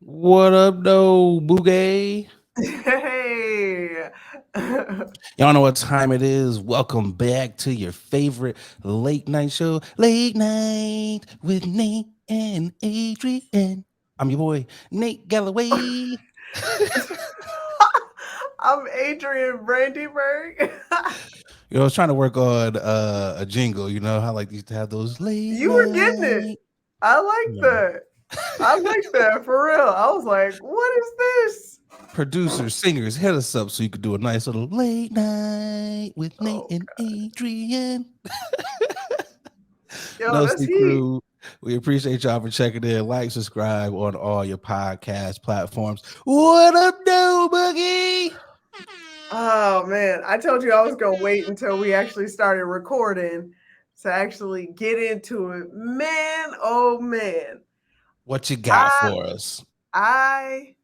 What up, though, Boogie? Hey. Y'all know what time it is. Welcome back to your favorite late night show, Late Night with Nate and Adrian. I'm your boy, Nate Galloway. I'm Adrian Brandyberg. I was trying to work on a jingle. You know how like they used to have those late You were getting it. night. I like You know, that. I like that for real. I was like, what is this? producers, singers, hit us up so you could do a nice little late night with Nate Oh and god. Adrian. Yo, No that's Sleep heat. Crew. We appreciate y'all for checking in. Like, subscribe on all your podcast platforms. What up, though, Boogie? Oh man. I told you I was gonna wait until we actually started recording to actually get into it. Man, oh man. What you got I for us? I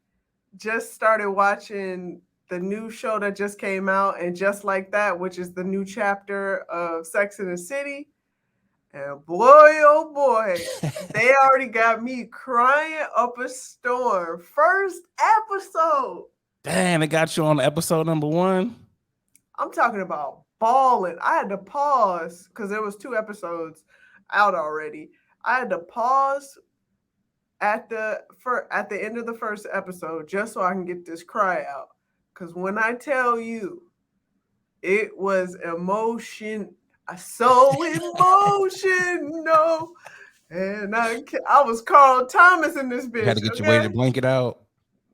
just started watching the new show that just came out, and just like that, which is the new chapter of Sex in the City. And boy, oh boy, they already got me crying up a storm. First episode. Dang, they got you on episode number one. I'm talking about balling. I had to pause because there was two episodes out already. I had to pause at the end of the first episode just so I can get this cry out. Cause when I tell you it was emotion, so emotional, and I was Carl Thomas in this You had bitch. to get your Okay, weighted blanket out.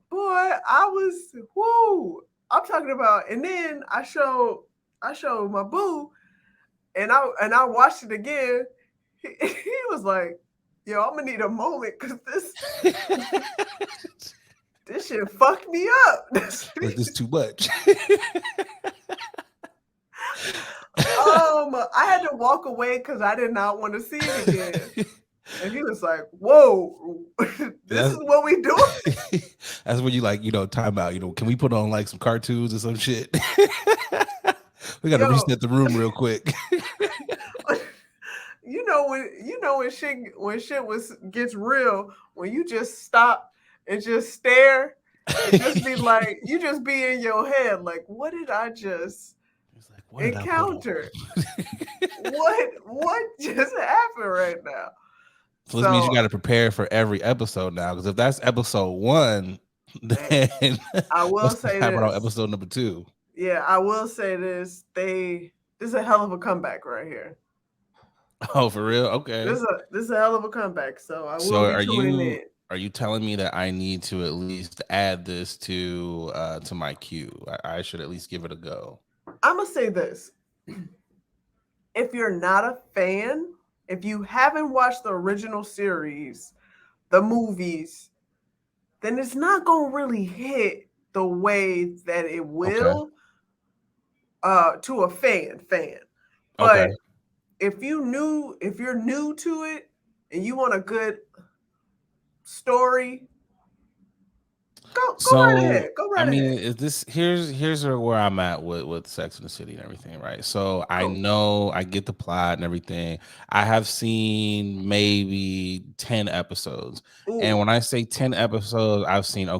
boy, I was whoo. I'm talking about, and then I showed my boo, and I watched it again. He was like, "Yo, I'm gonna need a moment because this shit fucked me up." Like this too much. I had to walk away because I did not want to see it again. And he was like, "Whoa, this is that's what we do." that's when you like, time out. Can we put on like some cartoons or some shit? We got to Yo, reset the room real quick. when shit was gets real, when you just stop and just stare and just be like, you just be in your head like, what did I just It's like, what did I put on? encounter? What just happened right now? So this means you So got to prepare for every episode now. Because if that's episode one, hey, then I will what's say happening on this. episode number two? Yeah, I will say this. This is a hell of a comeback right here. Oh, for real? Okay. This is a hell of a comeback. So I will So be tuning in. are you telling me that I need to at least add this to my queue? I should at least give it a go. I'm gonna say this: if you're not a fan, if you haven't watched the original series, the movies, then it's not gonna really hit the way that it Okay. will to a fan. Okay. But if you're new to it and you want a good story, go right So ahead. Go I right mean, ahead. is this here's where I'm at with Sex in the City and everything, right? So I Cool. know I get the plot and everything. I have seen maybe 10 episodes. And Ooh. when I say 10 episodes, I've seen a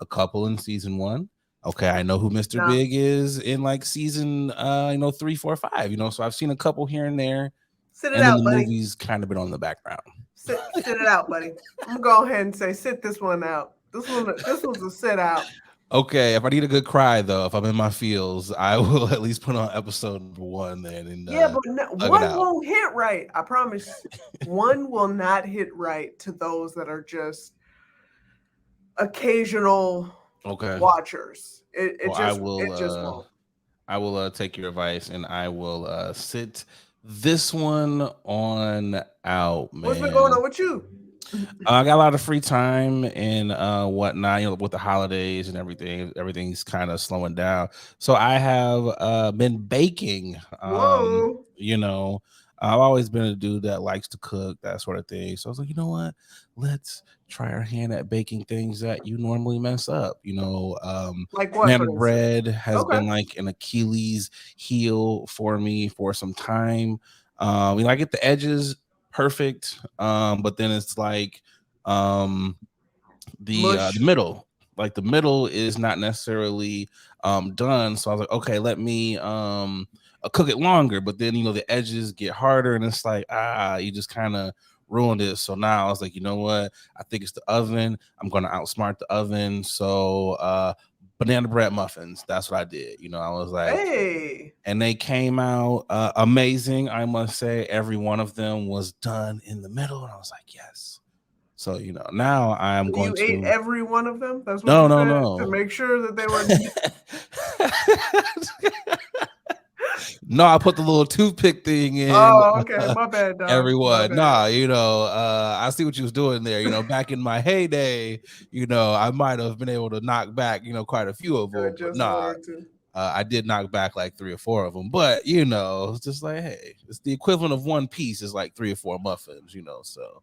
couple in season one. Okay, I know who Mr. Now Big is in like season 3, 4, 5, so I've seen a couple here and there, sit it and then out, the buddy. movie's kind of been on the background. Sit it out, buddy. I'm gonna go ahead and say sit this one out. This was a sit out. Okay, if I need a good cry though, if I'm in my feels, I will at least put on episode number one then and Yeah, but hug it one out. won't hit right. I promise. One will not hit right to those that are just occasional Okay. watchers. Well, It just won't. I will take your advice and I will sit this one on out, What's been going man. on with you? I got a lot of free time and whatnot, with the holidays and everything. Everything's kind of slowing down. So I have been baking. Whoa. You know, I've always been a dude that likes to cook, that sort of thing. So I was like, you know what? Let's try our hand at baking things that you normally mess up. Like what, Banana for instance? bread has Okay. been like an Achilles heel for me for some time. I get the edges perfect, but then it's like um Mush. the middle. Like the middle is not necessarily done. So I was like, okay, let me cook it longer. But then the edges get harder, and it's like you just kind of ruined it. So now I was like, you know what? I think it's the oven. I'm gonna outsmart the oven. So banana bread muffins. That's what I did. I was like, Hey. and they came out amazing. I must say, every one of them was done in the middle, and I was like, yes. So now I am going You ate to. every one of them? That's what No, you no, said? To no. make sure that they were No, I put the little toothpick thing in Oh, okay. My bad, dog. My everyone. bad. Nah, I see what you was doing there. Back in my heyday, I might have been able to knock back, quite a few of them, but Just one nah, or two. I did knock back like 3 or 4 of them. But it's just like, hey, it's the equivalent of one piece is like 3 or 4 muffins, so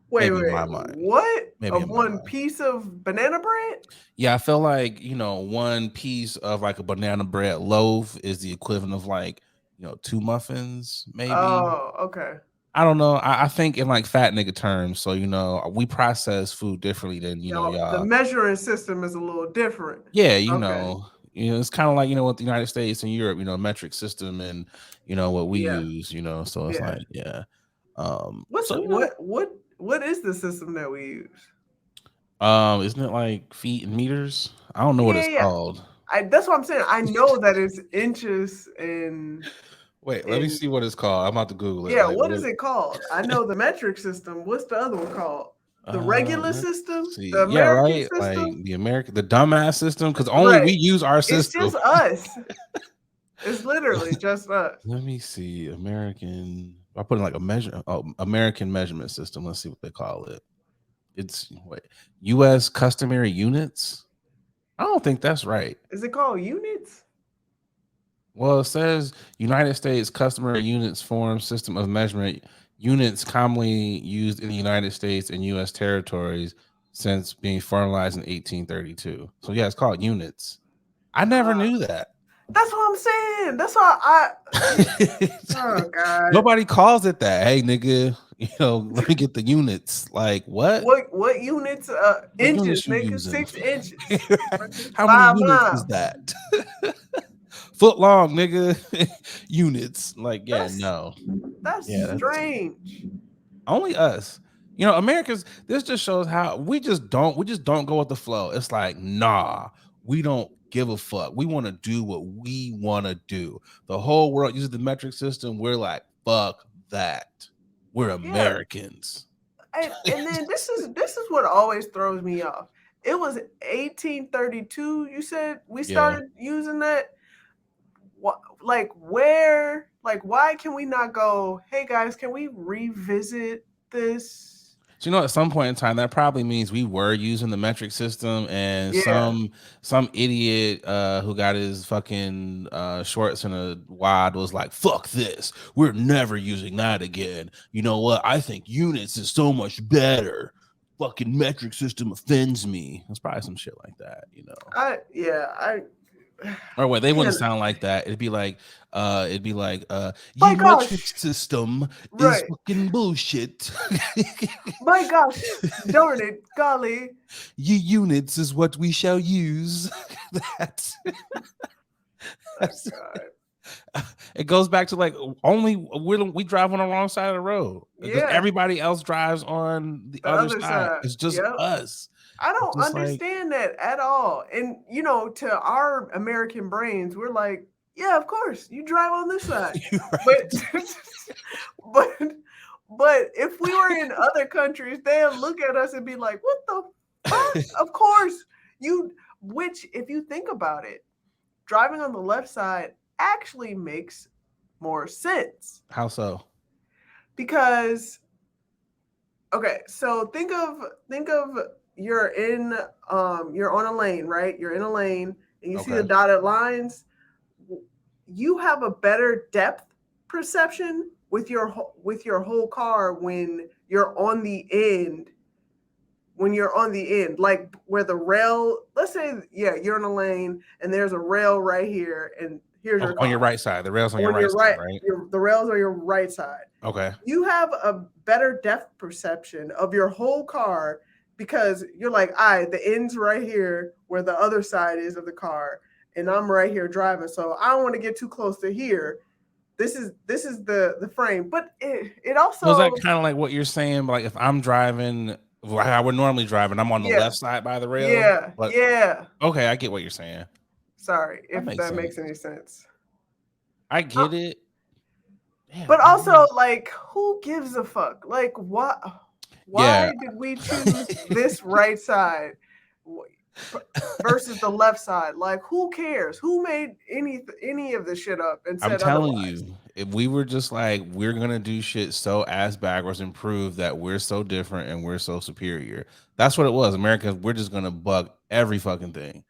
Wait, maybe in wait. my mind. What? Maybe Of in my one mind. piece of banana bread? Yeah, I feel like, one piece of like a banana bread loaf is the equivalent of like, 2 muffins, maybe. Oh, okay. I don't know. I think in like fat nigga terms. So, we process food differently than, The y'all. measuring system is a little different. Yeah, Okay. it's kind of like, what the United States and Europe, metric system and, what we Yeah. use, so it's Yeah. like, yeah. What's So, what is the system that we use? isn't it like feet and meters? I don't know what Yeah, it's yeah. called. That's what I'm saying. I know that it's inches and Wait, let me in see what it's called. I'm about to Google it. yeah, Like, what what? is it called? I know the metric system. What's the other one called? The regular Let's system? The see. Yeah, American right. Like system? the dumbass system, because only we Right. use our It's system. just us. It's literally just us. Let me see. American. I put in like a American measurement system. Let's see what they call it. It's U.S. customary units. I don't think that's right. Is it called units? Well, it says United States customary units form system of measurement units commonly used in the United States and U.S. territories since being formalized in 1832. So yeah, it's called units. I never knew that. That's what I'm saying. That's why oh God. Nobody calls it that. Hey, nigga, let me get the units. Like what? What units? What Inches, units you nigga. using? 6 inches. How many 5 units is miles. that? Foot long, nigga. Units. Like, yeah, That's no. that's Yeah, that's strange. only us. Americans, this just shows how we just don't go with the flow. It's like, nah, we don't give a fuck. We want to do what we want to do. The whole world uses the metric system. We're like, fuck that. We're Yeah. Americans. And then this is what always throws me off. It was 1832. You said we Yeah. started using that. What, like where? Like why can we not go? Hey guys, can we revisit this? So at some point in time, that probably means we were using the metric system, and Yeah, some idiot who got his fucking shorts in a wad was like, "Fuck this! We're never using that again." You know what? I think units is so much better. Fucking metric system offends me. It's probably some shit like that. I Or wait, they wouldn't man, sound like that. It'd be like, my ye metric gosh, system is right. fucking bullshit. My gosh, darn it, golly. Ye units is what we shall use. that's, My that's God. it goes back to like only we drive on the wrong side of the road because Yeah, everybody else drives on the the other other side. side. It's just Yep. us. I It's don't just like understand that at all. And to our American brains, we're like, yeah, of course, you drive on this side. you're But right. but but if we were in other countries, they'll look at us and be like, what the fuck? Of course, which if you think about it, driving on the left side actually makes more sense. How so? Because okay, so think of you're on a lane, right? You're in a lane and you see the Okay. dotted lines. You have a better depth perception with your whole car when you're on the end. When you're on the end, like where the rail, let's say, yeah, you're in a lane and there's a rail right here, and here's your On your car right side, the rails on your on right your side, right. right? The rails are your right side. Okay. You have a better depth perception of your whole car because you're like, all right, the end's right here where the other side is of the car, and I'm right here driving, so I don't want to get too close to here. This is the frame, but it Was also that kind of like what you're saying? Like if I'm driving, like I would normally drive, and I'm on the yeah left side by the rail. yeah But yeah. okay, I get what you're saying. Sorry That if makes that makes sense. any sense. I Uh, get it. Yeah, but I also, mean, like, who gives a fuck? Like, what? yeah. Why did we choose this right side versus the left side? Like, who cares? Who made any of this shit up and I'm said telling otherwise? you, if we were just like, we're gonna do shit so ass backwards and prove that we're so different and we're so superior. That's what it was. America, we're just gonna bug every fucking thing.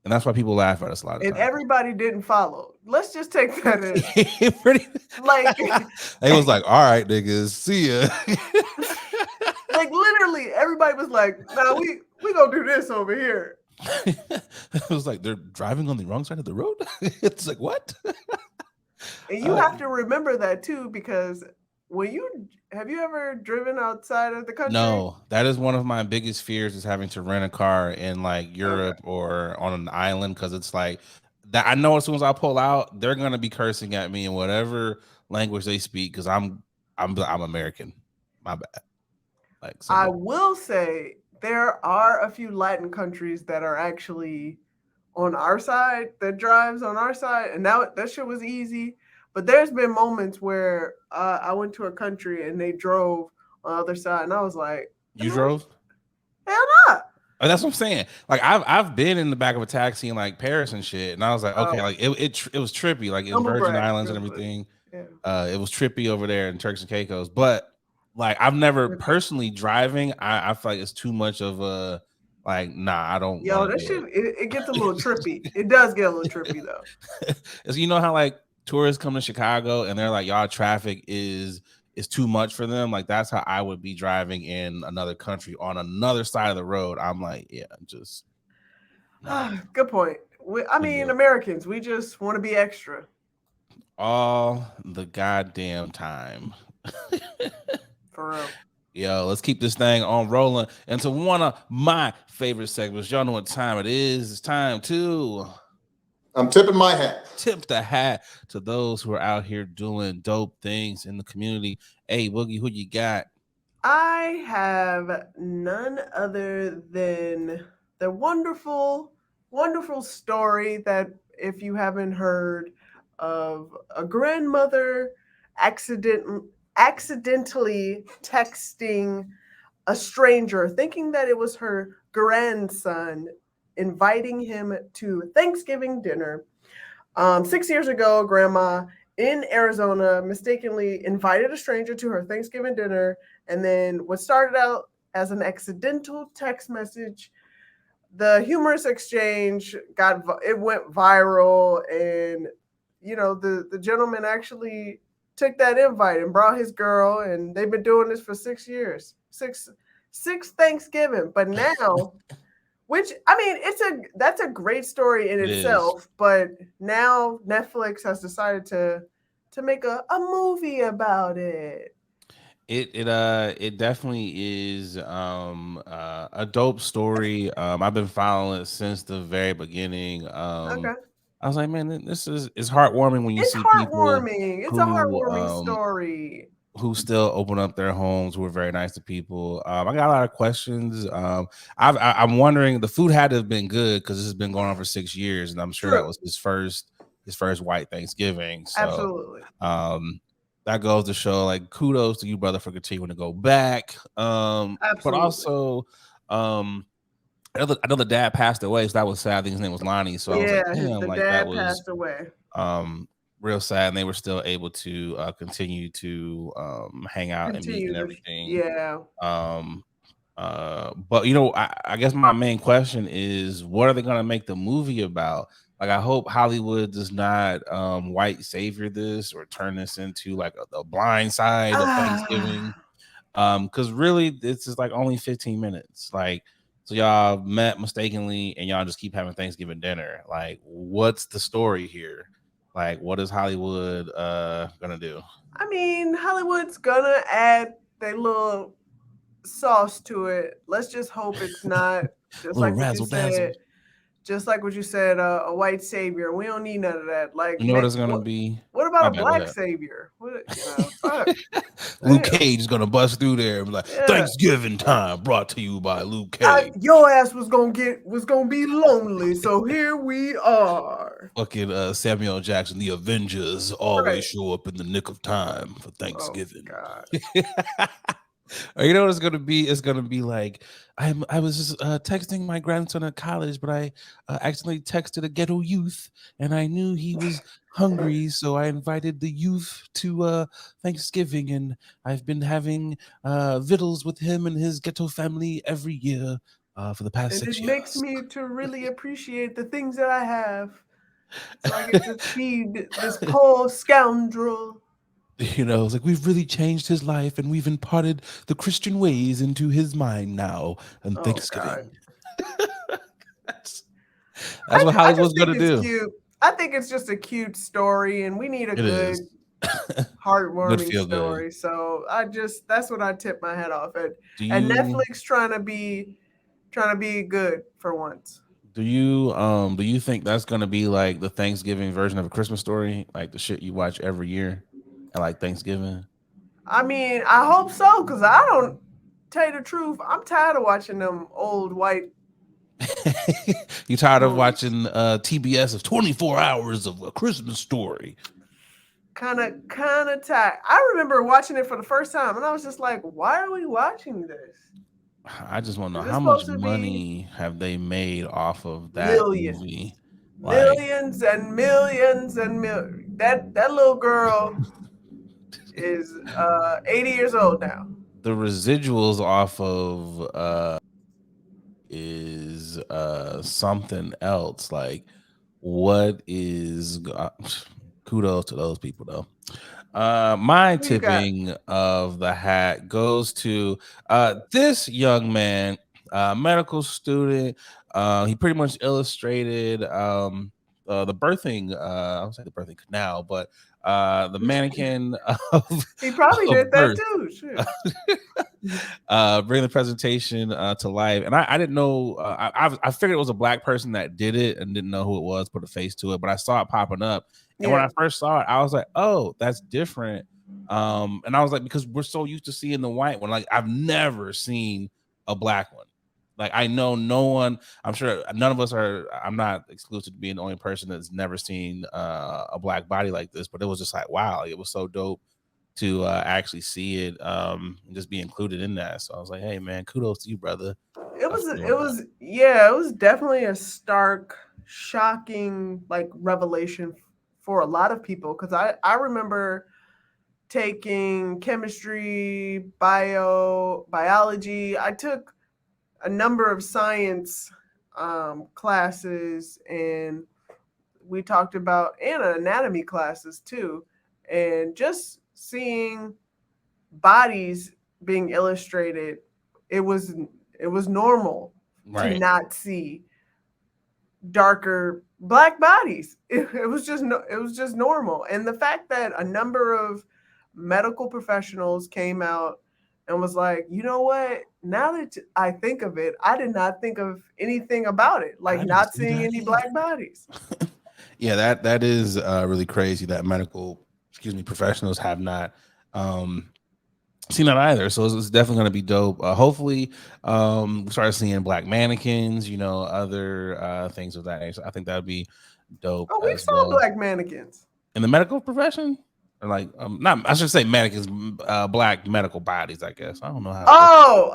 And that's why people laugh at us a lot of And times. everybody didn't follow. Let's just take that as Pretty, like, they was like, all right, niggas, see ya. like literally everybody was like, "Nah, we gonna do this over here." It was like they're driving on the wrong side of the road. It's like what? And you Uh, have to remember that too, because when you have you ever driven outside of the country? no, that is one of my biggest fears is having to rent a car in like Okay. Europe or on an island because it's like that. I know as soon as I pull out, they're gonna be cursing at me in whatever language they speak because I'm American. My bad. Like I so, will say there are a few Latin countries that are actually on our side, that drives on our side, and that shit was easy. But there's been moments where I went to a country and they drove on the other side, and I was like, you no, drove. hell no. That's what I'm saying. Like I've been in the back of a taxi in like Paris and shit, and I was like, okay, Oh, like it was trippy, like in humble Virgin brag, Islands and real quick. everything. Yeah. It was trippy over there in Turks and Caicos, but like I've never personally driving. I feel like it's too much of a like. Nah, I don't Yo, want that to do shit, it gets a little trippy. It does get a little trippy though. it. It's, you know how like tourists come to Chicago and they're like, y'all traffic is too much for them. Like that's how I would be driving in another country on another side of the road. I'm like, yeah, just nah. Good point. I I'm mean, good. Americans, we just want to be extra. All the goddamn time. For real. Yo, let's keep this thing on rolling into one of my favorite segments. Y'all know what time it is. It's time to I'm tipping my hat. tip the hat to those who are out here doing dope things in the community. Hey, Boogie, who you got? I have none other than the wonderful, wonderful story that, if you haven't heard, of a grandmother accident accidentally texting a stranger, thinking that it was her grandson, inviting him to Thanksgiving dinner. 6 years ago, Grandma in Arizona mistakenly invited a stranger to her Thanksgiving dinner, and then what started out as an accidental text message, the humorous exchange it went viral, and the gentleman actually took that invite and brought his girl, and they've been doing this for 6 years, six Thanksgiving, but now, which I mean, that's a great story in It is. itself. But now Netflix has decided to make a movie about it. It definitely is a dope story. I've been following it since the very beginning. Okay, I was like, man, this is it's heartwarming when you it's see people heartwarming. It's a who heartwarming story. who still open up their homes, who are very nice to people. I got a lot of questions. I'm wondering, the food had to have been good because this has been going on for 6 years, and I'm sure that True, was his first white Thanksgiving. So absolutely, um, that goes to show, like, kudos to you, brother, for continuing to go back. But absolutely. also, um, I know the dad passed away, so that was sad. I think his name was Lonnie. So I was like, Yeah, damn, the like that dad was passed away. um real sad, and they were still able to continue to hang out and meet Continue and the everything. yeah. um but I guess my main question is, what are they going to make the movie about? Like, I hope Hollywood does not white savior this or turn this into like the blind side of Thanksgiving. Ah, Because really this is like only 15 minutes. Like, so y'all met mistakenly and y'all just keep having Thanksgiving dinner. Like, what's the story here? Like, what is Hollywood gonna do? I mean, Hollywood's gonna add their little sauce to it. Let's just hope it's not just Little like what you razzle dazzle. said. Just like what you said, a white savior. We don't need none of that. Like, You know what it's gonna be? what about My a bad. Go black ahead. savior? What fuck. Luke Damn. Cage is gonna bust through there and be like, Yeah. Thanksgiving time brought to you by Luke Cage. Your ass was gonna be lonely, so here we are. Fucking Samuel Jackson, the Avengers always show up in the nick of time for Thanksgiving. Oh, God. Or you know what it's gonna be? It's gonna be like I was just texting my grandson at college, but I accidentally texted a ghetto youth, and I knew he was hungry, so I invited the youth to Thanksgiving, and I've been having victuals with him and his ghetto family every year for the past And 6 it years. makes me to really appreciate the things that I have. So I get to feed this poor scoundrel. You know, it's like we've really changed his life, and we've imparted the Christian ways into his mind now on Thanksgiving. that's what I Hollywood's just think gonna it's do. cute. I think it's just a cute story, and we need a It good, is. Good heartwarming feel good. story. So that's what I tip my head off at. Do And you Netflix trying to be good for once. do you think that's gonna be like the Thanksgiving version of A Christmas Story, like the shit you watch every year at like Thanksgiving? I mean, I hope so, because I don't tell you the truth. I'm tired of watching them old white You tired of movies. watching TBS of 24 hours of A Christmas Story? Kind of tired. I remember watching it for the first time, and I was just like, "Why are we watching this?" I just want to Is know this how much supposed to be money have they made off of that millions, movie? Like millions and millions and millions? That little girl is 80 years old now. the residuals off of is something else. Like what is kudos to those people though. My Who you got? tipping of the hat goes to this young man, medical student. He pretty much illustrated the birthing, I would say the birthing canal, but the mannequin He probably of did that birth. too. Shit. Bring the presentation to life, and I didn't know. I figured it was a black person that did it, and didn't know who it was. Put a face to it, but I saw it popping up, and when Yeah. I first saw it, I was like, "Oh, that's different." And I was like, because we're so used to seeing the white one, like I've never seen a black one. Like I know no one. I'm sure none of us are. I'm not exclusive to being the only person that's never seen a black body like this, but it was just like, wow, it was so dope to actually see it and just be included in that. So I was like, hey man, kudos to you, brother. It For doing that. it was definitely a stark, shocking like revelation for a lot of people, because I remember taking chemistry, biology. I took a number of science classes, and we talked about and anatomy classes too, and just seeing bodies being illustrated, it was normal to Right. not see darker black bodies. It was just normal. And the fact that a number of medical professionals came out and was like, you know what? Now that I think of it, I did not think of anything about it, like I didn't not see seeing that any either. black bodies. Yeah, that is really crazy that medical, professionals have not seen that either. So it's definitely going to be dope. Hopefully, we start seeing black mannequins, other things of that nature. I think that would be dope Oh, we as saw well. black mannequins. In the medical profession, or like not, I should say mannequins, black medical bodies. I guess I don't know how.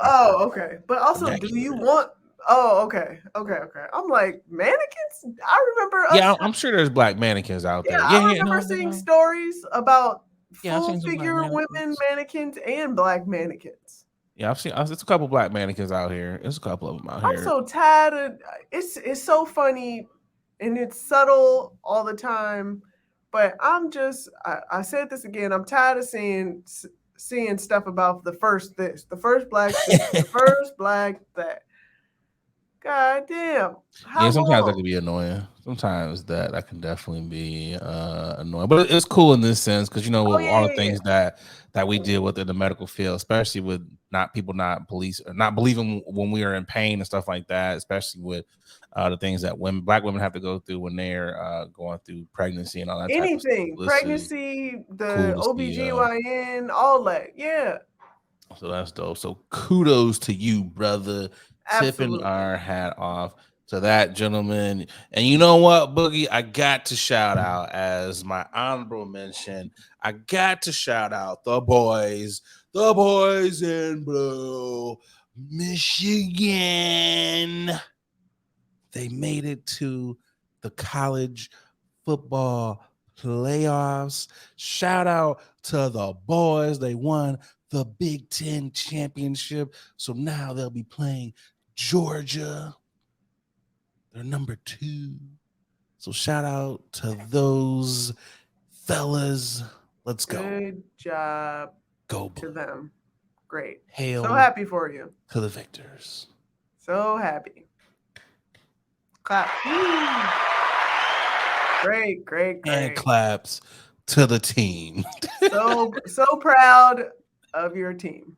Okay. But also, do you Vernacular. want? Oh, okay. I'm like, mannequins. I remember us. Yeah, I'm sure there's black mannequins out Yeah, there. I Yeah, remember no, seeing stories about yeah, I've full seen some black figure women mannequins. mannequins and black mannequins. Yeah, I've seen. It's a couple black mannequins out here. There's a couple of them out I'm here. so tired of it's so funny and it's subtle all the time. But I said this again. I'm tired of seeing stuff about the first this, the first black this, the first black that. God damn. How Yeah, sometimes that long? can be annoying. Sometimes that can definitely be annoying, but it's cool in this sense because Oh all the yeah. things that we deal with in the medical field, especially with not police or not believing when we are in pain and stuff like that, especially with the things that Black women have to go through when they're going through pregnancy and all that type of stuff. Anything. This is Pregnancy, cool the to see. OBGYN, all that. Yeah. So that's dope. So kudos to you, brother. Tipping Absolutely. our hat off to that gentleman. And you know what, Boogie? I got to shout out as my honorable mention. I got to shout out the boys in blue, Michigan. They made it to the college football playoffs. Shout out to the boys. They won the Big Ten championship. So now they'll be playing Georgia. They're number 2. So shout out to those fellas. Let's go. Good job Go to Blue. them. Great. Hail So happy for you. to the victors. So happy. Clap. Woo. Great. And claps to the team. So proud of your team.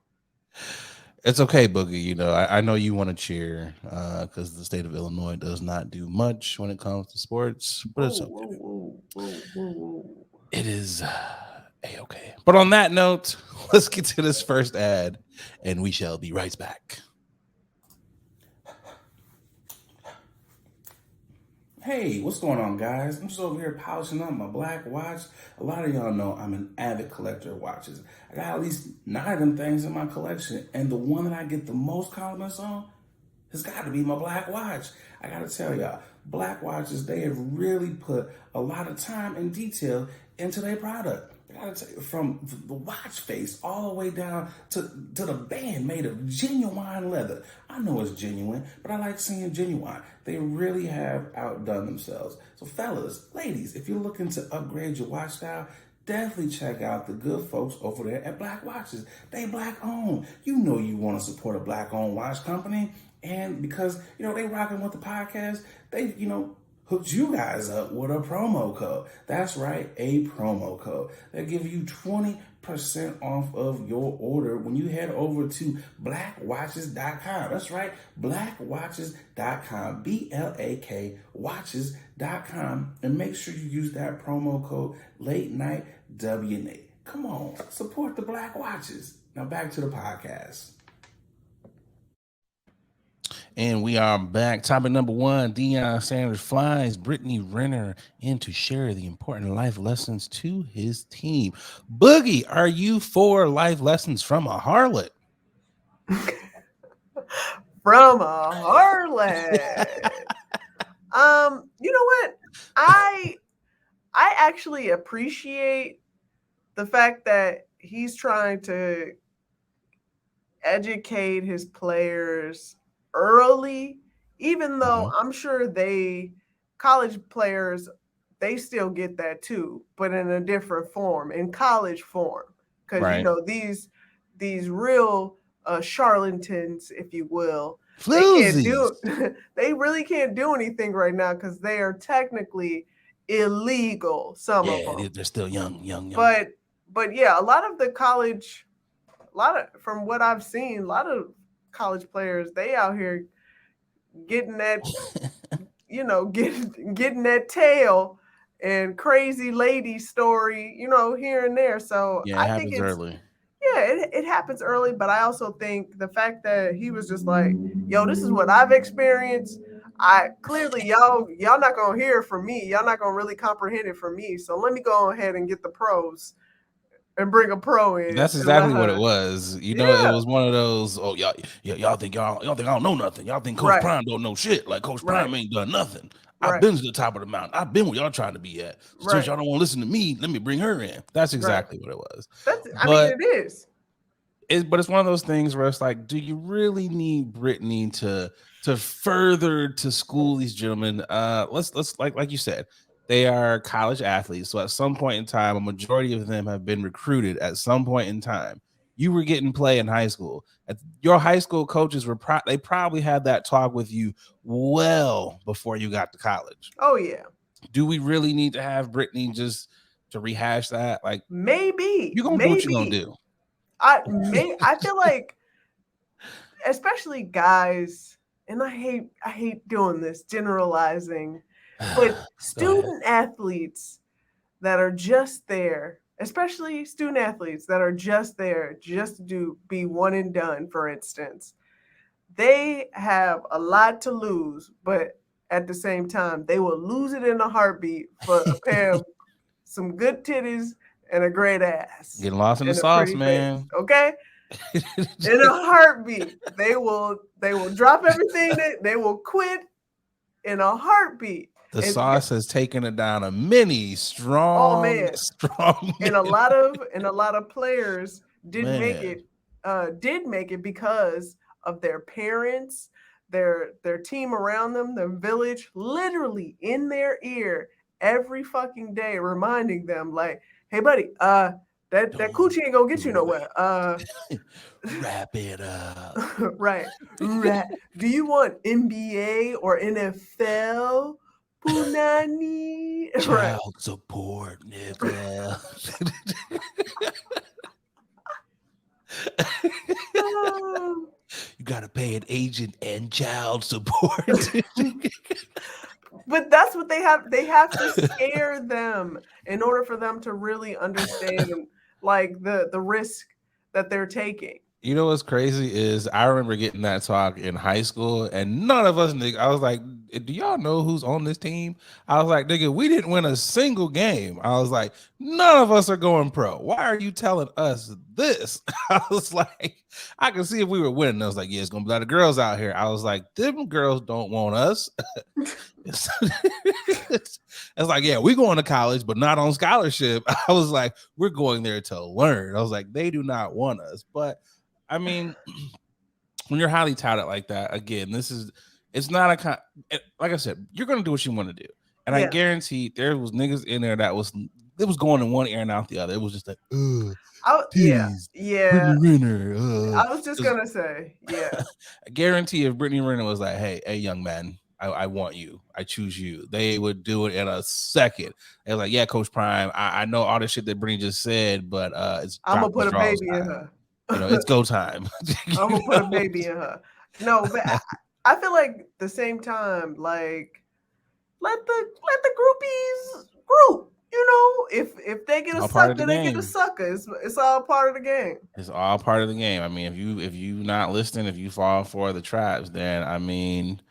It's okay, Boogie. I know you want to cheer because the state of Illinois does not do much when it comes to sports, but it's okay. Whoa. It is a-okay. But on that note, let's get to this first ad, and we shall be right back. Hey, what's going on, guys? I'm just over here polishing up my Blak Watch. A lot of y'all know I'm an avid collector of watches. I got at least 9 of them things in my collection, and the one that I get the most compliments on has got to be my Blak Watch. I got to tell y'all, Blak Watches, they have really put a lot of time and detail into their product. I gotta tell you, from the watch face all the way down to the band made of genuine leather. I know it's genuine, but I like seeing genuine. They really have outdone themselves. So fellas, ladies, if you're looking to upgrade your watch style, definitely check out the good folks over there at Blak Watches. They Black owned. You know you want to support a Black owned watch company. And because, they rocking with the podcast, they, hooked you guys up with a promo code. That's right, a promo code. They'll give you 20% off of your order when you head over to blakwatches.com. That's right, blakwatches.com, BLAK watches.com, and make sure you use that promo code latenightwnate. Come on, support the Blak Watches. Now back to the podcast. And we are back. Topic number 1, Deion Sanders flies Brittany Renner in to share the important life lessons to his team. Boogie, are you for life lessons from a harlot? From a harlot. You know what? I actually appreciate the fact that he's trying to educate his players early, even though I'm sure college players, they still get that too, but in a different form, in college form. Because Right. these real charlatans, if you will, they really can't do anything right now because they are technically illegal. Some of them, they're still young. But yeah, a lot of from what I've seen, a lot of college players, they out here getting that, getting that tail and crazy lady story, here and there. So Yeah, I think it's early. Yeah, it happens early, but I also think the fact that he was just like, yo, this is what I've experienced. Clearly y'all not gonna hear it from me. Y'all not gonna really comprehend it from me. So let me go ahead and get the pros and bring a pro in. That's exactly what it was. It was one of those, y'all think I don't know nothing. Y'all think Coach Prime don't know shit. Like Coach Prime ain't done nothing. I've been to the top of the mountain. I've been where y'all trying to be at. So since y'all don't want to listen to me, let me bring her in. That's exactly what it was. It is. But it's one of those things where it's like, do you really need Brittany to further to school these gentlemen? Let's like you said, they are college athletes. So at some point in time, a majority of them have been recruited at some point in time. you were getting play in high school. Your high school coaches they probably had that talk with you well before you got to college. Oh yeah. Do we really need to have Brittany just to rehash that? Like, maybe you're gonna do what you're gonna do. I feel like, especially guys, and I hate doing this, generalizing, but student athletes that are just there, especially student athletes that are just there just to be one and done, for instance, they have a lot to lose, but at the same time, they will lose it in a heartbeat for a pair of some good titties and a great ass. Getting lost in the and a sauce, pretty man. face, okay? In a heartbeat. They will drop everything, they will quit in a heartbeat. The sauce has taken it down a many strong and a lot of players did make it because of their parents, their team around them, their village, literally in their ear every fucking day, reminding them like, hey buddy, that coochie ain't gonna get you nowhere. Wrap it up. Right. Do you want NBA or NFL? Punani. Child support, nigga. You gotta pay an agent and child support. But that's what they have. They have to scare them in order for them to really understand like the risk that they're taking. You know what's crazy is I remember getting that talk in high school, and none of us, nigga, I was like, do y'all know who's on this team? I was like, nigga, we didn't win a single game. I was like, none of us are going pro. Why are you telling us this? I was like, I can see if we were winning. I was like, yeah, it's gonna be a lot of girls out here. I was like, them girls don't want us. It's like, yeah, we're going to college, but not on scholarship. I was like, we're going there to learn. I was like, they do not want us. But I mean, when you're highly touted like that, again, it's not like I said, you're going to do what you want to do. And I guarantee there was niggas in there it was going in one ear and out the other. It was just like, yeah. Brittany Renner. I was just going to say, yeah. I guarantee if Brittany Renner was like, hey, young man, I want you. I choose you. They would do it in a second. They're like, yeah, Coach Prime, I know all the shit that Brittany just said, but I'm going to put a baby in her. You know, it's go time. I'm going to put a baby in her. No, but I feel like the same time, like, let the groupies group. You know, if they get a sucker, they get a sucker. It's all part of the game. It's all part of the game. I mean, if you not listening, if you fall for the traps, then I mean,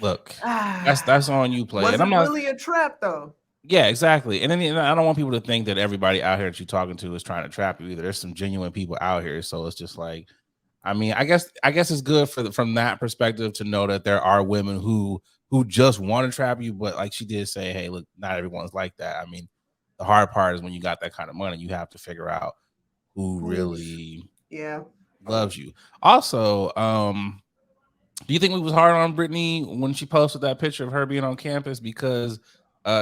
look, that's on you, play. Was it really a trap though? Yeah, exactly. And then I don't want people to think that everybody out here that you're talking to is trying to trap you either. There's some genuine people out here, so it's just like, I mean, I guess it's good from that perspective to know that there are women who just want to trap you, but like she did say, hey, look, not everyone's like that. I mean, the hard part is when you got that kind of money, you have to figure out who really loves you. Also, do you think we was hard on Brittany when she posted that picture of her being on campus? Because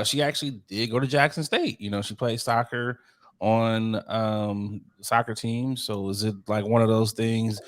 she actually did go to Jackson State. You know, she played soccer on soccer team. So is it like one of those things?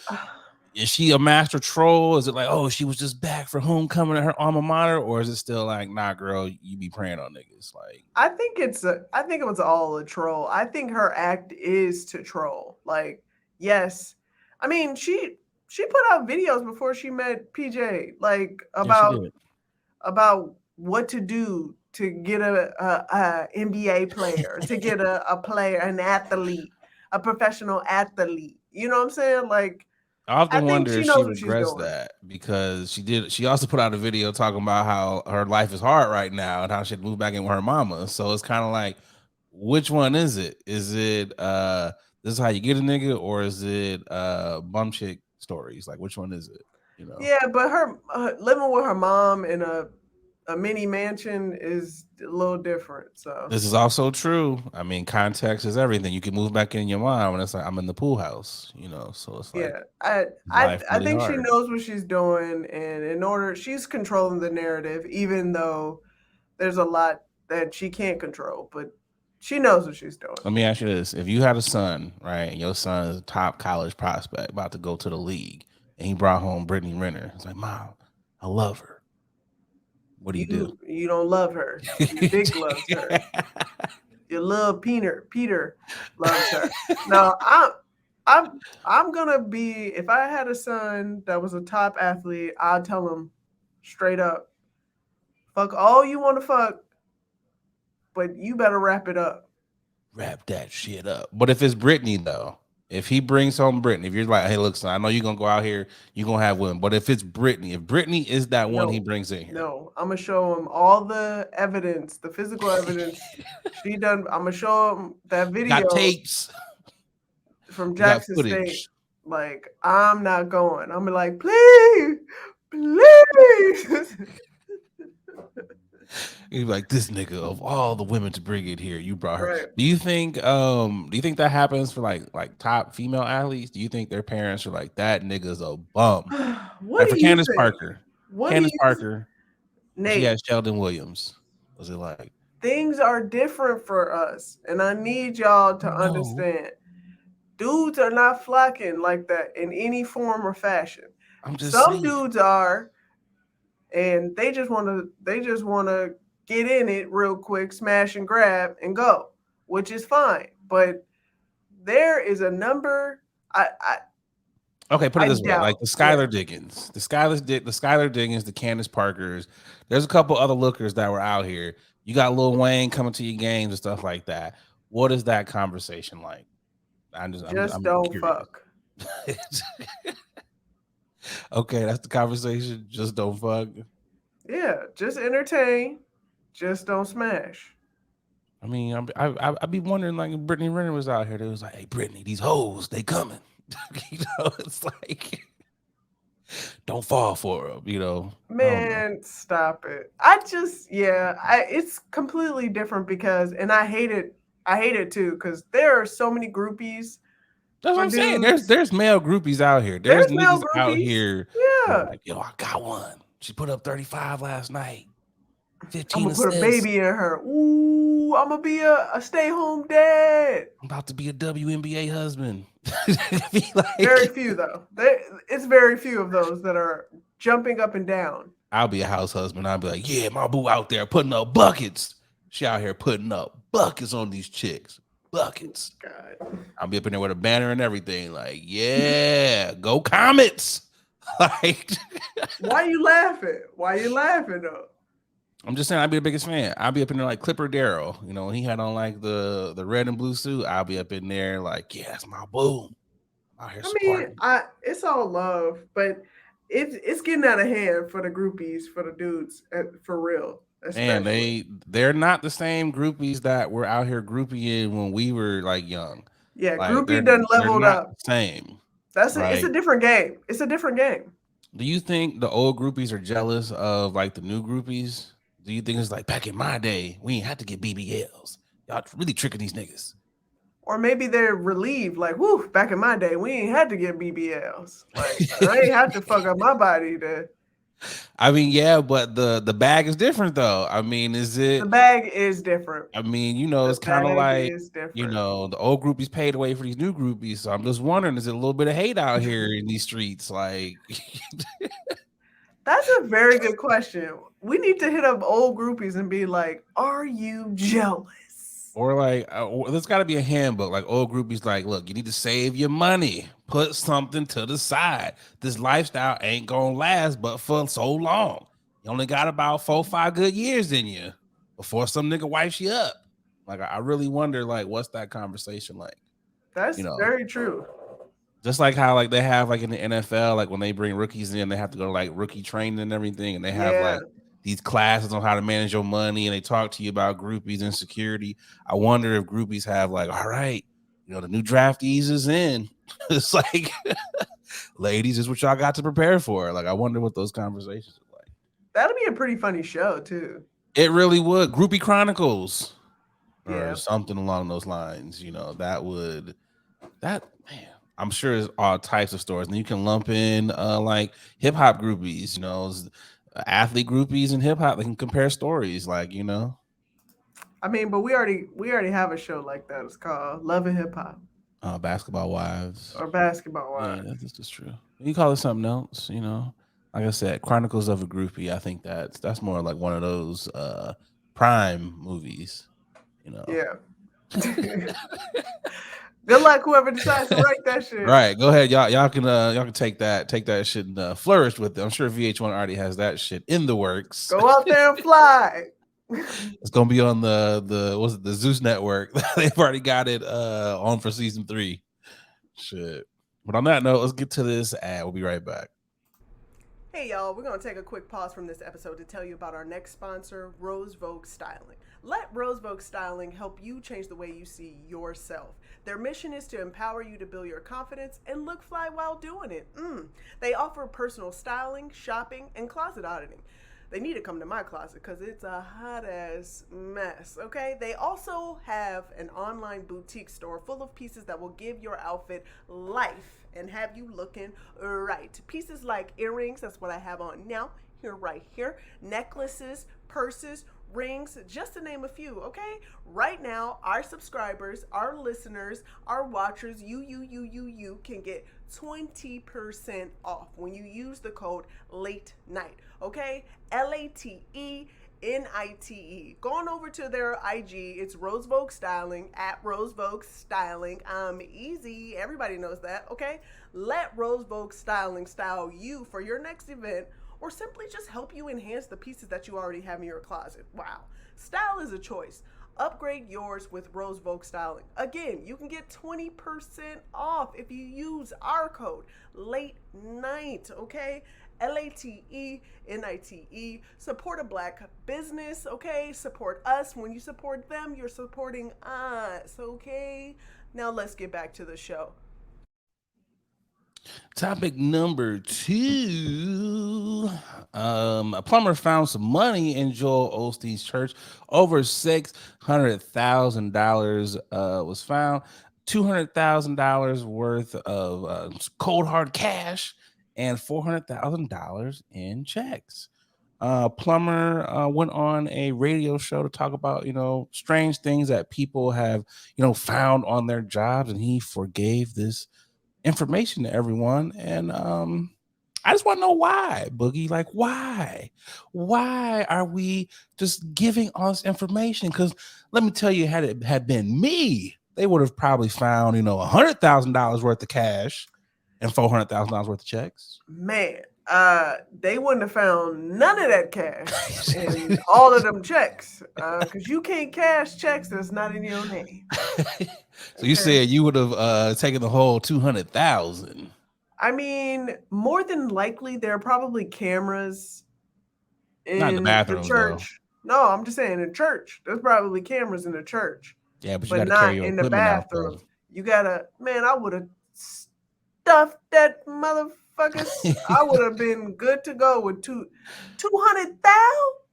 Is she a master troll? Is it like, oh, she was just back for homecoming at her alma mater, or is it still like, nah, girl, you be preying on niggas? Like, I think it was all a troll. I think her act is to troll. Like, yes, I mean she put out videos before she met PJ, like about what to do to get a NBA player, to get a player, an athlete, a professional athlete. You know what I'm saying? Like, I often wonder if she regrets that, because she also put out a video talking about how her life is hard right now and how she had moved back in with her mama. So it's kind of like, which one is it? Is it this is how you get a nigga, or is it bum chick stories? Like, which one is it? You know? Yeah, but her living with her mom in a mini mansion is a little different. So this is also true. I mean, context is everything. You can move back in your mind when it's like, I'm in the pool house, you know. So it's like, I think she knows what she's doing, and she's controlling the narrative, even though there's a lot that she can't control, but She knows what she's doing. Let me ask you this: if you had a son, right, and your son is a top college prospect about to go to the league, and he brought home Brittany Renner, it's like, Mom, I love her. What do you do? You don't love her. Your dick loves her. Your little Peter loves her. No, I'm gonna be, if I had a son that was a top athlete, I'd tell him straight up, fuck all you want to fuck, but you better wrap it up. Wrap that shit up. But if it's Brittany though, if he brings home Brittany, if you're like, hey, look, son, I know you're gonna go out here, you're gonna have women. But if it's Brittany, if Brittany is that one he brings in here. No, I'm gonna show him all the evidence, the physical evidence she done. I'm gonna show him that video. Got tapes from Jackson got State. Like, I'm not going. I'm like, please. He's like, this nigga of all the women to bring it here, you brought her. Right. Do you think that happens for like top female athletes? Do you think their parents are like, that nigga's a bum? What like do for you Candace think? Parker. Candace Parker. Nate, she had Sheldon Williams. Was it like things are different for us, and I need y'all to understand. Dudes are not flocking like that in any form or fashion. I'm just Some saying. dudes are, and they just want to get in it real quick, smash and grab and go, which is fine. But there is a number. Okay, put it this way: like the Skylar Diggins, the Skylar Diggins, the Candace Parkers. There's a couple other lookers that were out here. You got Lil Wayne coming to your games and stuff like that. What is that conversation like? I'm don't curious. fuck. Okay, that's the conversation. Just don't fuck. Yeah, just entertain. Just don't smash. I mean, I'd be wondering, like, if Brittany Renner was out here, they was like, hey, Brittany, these hoes, they coming. You know, it's like, don't fall for them, you know. Man, stop it. It's completely different because, and I hate it too, because there are so many groupies. That's what I'm saying. There's male groupies out here. There's niggas out here. Yeah. Like, yo, I got one. She put up 35 last night. 15 I'm gonna assists. put a baby in her. Ooh, I'm gonna be a stay-home dad. I'm about to be a WNBA husband. Very few though. It's very few of those that are jumping up and down. I'll be a house husband. I'll be like, yeah, my boo out there putting up buckets. She out here putting up buckets on these chicks. Buckets. God. I'll be up in there with a banner and everything. Like, yeah, go Comets. Like, why you laughing? Why you laughing though? I'm just saying, I'd be the biggest fan. I'll be up in there like Clipper Darrell. You know, when he had on like the red and blue suit, I'll be up in there like, yeah, that's my boo. Out here supporting. It's all love, but it's getting out of hand for the groupies, for the dudes, for real. Especially. And they're not the same groupies that were out here groupieing when we were like young. Yeah, like, groupie done leveled up. Same. It's a different game. It's a different game. Do you think the old groupies are jealous of like the new groupies? Do you think it's like back in my day, we ain't had to get BBLs? Y'all really tricking these niggas. Or maybe they're relieved, like, whoo, back in my day, we ain't had to get BBLs. Like, I ain't have to fuck up my body to. I mean, yeah, but the bag is different though. I mean, is it? The bag is different. I mean, you know, it's kind of like, you know, the old groupies paid away for these new groupies. So I'm just wondering, is it a little bit of hate out here in these streets? Like, that's a very good question. We need to hit up old groupies and be like, are you jealous? Or like, there's got to be a handbook. Like old groupies, like, look, you need to save your money. Put something to the side. This lifestyle ain't gonna last, but for so long. You only got about 4 or 5 good years in you before some nigga wipes you up. Like, I really wonder, like, what's that conversation like? That's very true. Just like how like they have like in the NFL, like when they bring rookies in, they have to go to like rookie training and everything, and they have like these classes on how to manage your money, and they talk to you about groupies and security. I wonder if groupies have like, all right, you know, the new draftees is in. It's like, ladies, is what y'all got to prepare for. Like, I wonder what those conversations are like. That'll be a pretty funny show too. It really would. Groupie Chronicles, or something along those lines. You know, man. I'm sure there's all types of stories, and you can lump in like hip hop groupies, you know, athlete groupies and hip hop. They can compare stories, like, you know. I mean, but we already have a show like that. It's called Love and Hip Hop Basketball Wives. or Basketball Yeah, Wives. that's just true. You call it something else, you know. Like I said, Chronicles of a Groupie. I think that's more like one of those prime movies, you know. Yeah. Good luck, whoever decides to write that shit. Right. Go ahead. Y'all can take that shit and flourish with it. I'm sure VH1 already has that shit in the works. Go out there and fly. It's gonna be on the Zeus network. They've already got it on for season 3. Shit. But on that note, let's get to this ad. We'll be right back. Hey y'all, we're going to take a quick pause from this episode to tell you about our next sponsor, Rose Vogue Styling. Let Rose Vogue Styling help you change the way you see yourself. Their mission is to empower you to build your confidence and look fly while doing it. They offer personal styling, shopping, and closet auditing. They need to come to my closet because it's a hot ass mess, okay? They also have an online boutique store full of pieces that will give your outfit life and have you looking right. Pieces like earrings, that's what I have on now, right here, necklaces, purses, rings, just to name a few, okay? Right now, our subscribers, our listeners, our watchers, you can get 20% off when you use the code LATENIGHT, okay? LATENITE. Go on over to their IG. It's Rose Vogue Styling, at Rose Vogue Styling. Easy. Everybody knows that, okay? Let Rose Vogue Styling style you for your next event, or simply just help you enhance the pieces that you already have in your closet. Wow. Style is a choice. Upgrade yours with Rose Vogue Styling. Again, you can get 20% off if you use our code Late Night, okay? LATENITE. Support a Black business, okay? Support us. When you support them, you're supporting us, okay? Now let's get back to the show. Topic number 2. A plumber found some money in Joel Osteen's church. Over $600,000 was found. $200,000 worth of cold hard cash and $400,000 in checks. Plumber went on a radio show to talk about, strange things that people have, found on their jobs, and he forgave this information to everyone. And I just want to know why, Boogie. Like, why are we just giving all this information? Because let me tell you, had it had been me, they would have probably found $100,000 worth of cash and $400,000 worth of checks. Man, they wouldn't have found none of that cash and all of them checks, because you can't cash checks that's not in your name. So you said you would have taken the whole 200,000. I mean, more than likely, there are probably cameras in Not in the bathrooms, church. though. No, I'm just saying in church. There's probably cameras in the church. Yeah, but you but got to carry not your in the equipment out, though. bathroom. You gotta, man, I would have stuffed that motherfucker. I would have been good to go with 200,000.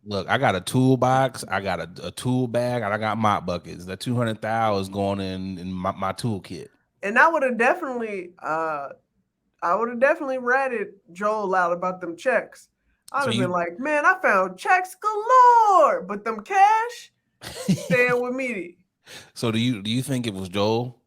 Look, I got a toolbox, I got a tool bag, and I got mop buckets. That 200,000 is going in my toolkit. And I would have definitely ratted Joel out about them checks. I'd have been like, man, I found checks galore, but them cash staying with me. So do you think it was Joel?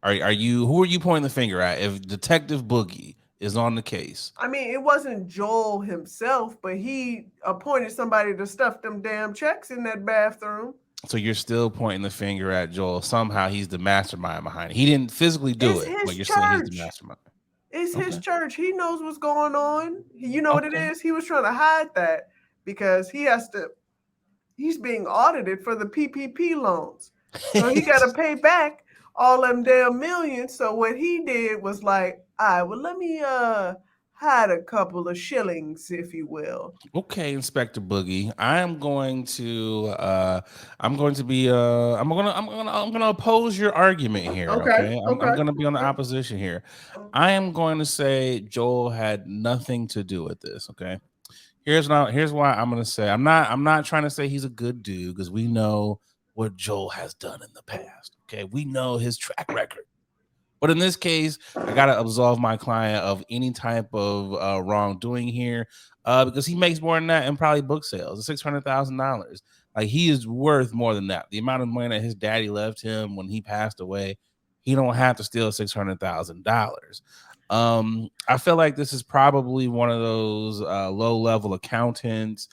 Who are you pointing the finger at? If Detective Boogie is on the case. I mean, it wasn't Joel himself, but he appointed somebody to stuff them damn checks in that bathroom. So you're still pointing the finger at Joel. Somehow he's the mastermind behind it. He didn't physically do it, but you're saying he's the mastermind. It's his church. He knows what's going on. You know what it is? He was trying to hide that because he's being audited for the PPP loans. So he got to pay back all them damn millions. So what he did was like, all right, well, let me hide a couple of shillings, if you will. Okay, Inspector Boogie. I'm going to oppose your argument here. Okay. I'm going to be on the opposition here. I am going to say Joel had nothing to do with this. Okay. Here's why I'm going to say I'm not trying to say he's a good dude, because we know what Joel has done in the past. Okay. We know his track record. But in this case, I got to absolve my client of any type of wrongdoing here, because he makes more than that in probably book sales, $600,000. Like, he is worth more than that. The amount of money that his daddy left him when he passed away, he don't have to steal $600,000. I feel like this is probably one of those low-level accountants,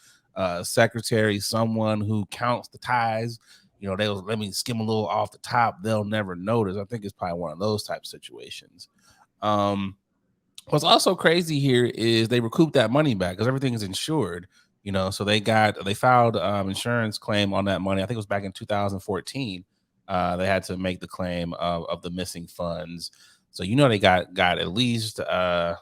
secretary, someone who counts the ties. You know, they'll let me skim a little off the top. They'll never notice. I think it's probably one of those type of situations. What's also crazy here is they recouped that money back because everything is insured. You know, so they filed insurance claim on that money. I think it was back in 2014. They had to make the claim of the missing funds. So, you know, they got at least the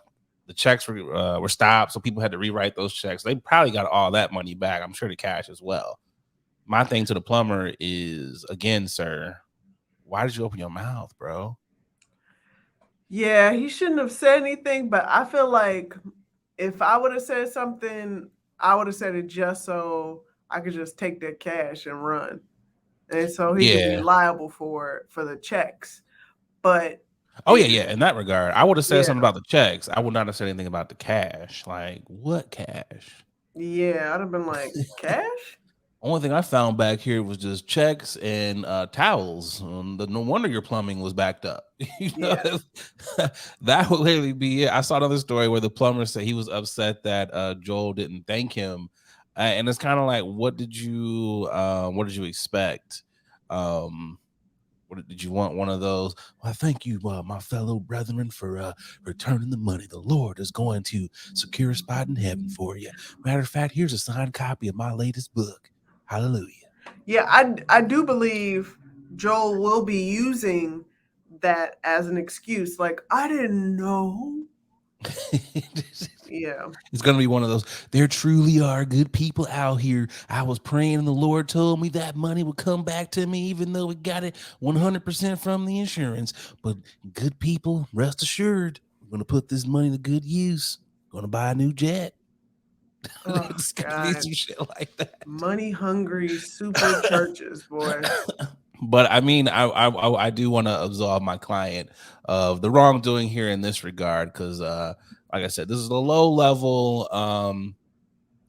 checks were stopped, so people had to rewrite those checks. They probably got all that money back. I'm sure the cash as well. My thing to the plumber is, again, sir, why did you open your mouth, bro? Yeah, he shouldn't have said anything, but I feel like if I would have said something, I would have said it just so I could just take that cash and run. And so he could be liable for the checks. But yeah, in that regard, I would have said something yeah. about the checks. I would not have said anything about the cash. Like, what cash? Yeah, I'd have been like, cash? Only thing I found back here was just checks and towels. No wonder your plumbing was backed up. You know, that would literally be it. I saw another story where the plumber said he was upset that Joel didn't thank him, and it's kind of like, what did you expect? What did you want? One of those? Well, thank you, my fellow brethren, for returning the money. The Lord is going to secure a spot in heaven for you. Matter of fact, here's a signed copy of my latest book. Hallelujah. Yeah, I do believe Joel will be using that as an excuse. Like, I didn't know. Yeah. It's going to be one of those, there truly are good people out here. I was praying and the Lord told me that money would come back to me, even though we got it 100% from the insurance. But good people, rest assured, we're going to put this money to good use. Going to buy a new jet. Oh, It's gonna be some shit like that. Money hungry super churches, boy. But I mean, I do want to absolve my client of the wrongdoing here in this regard, because like I said, this is a low level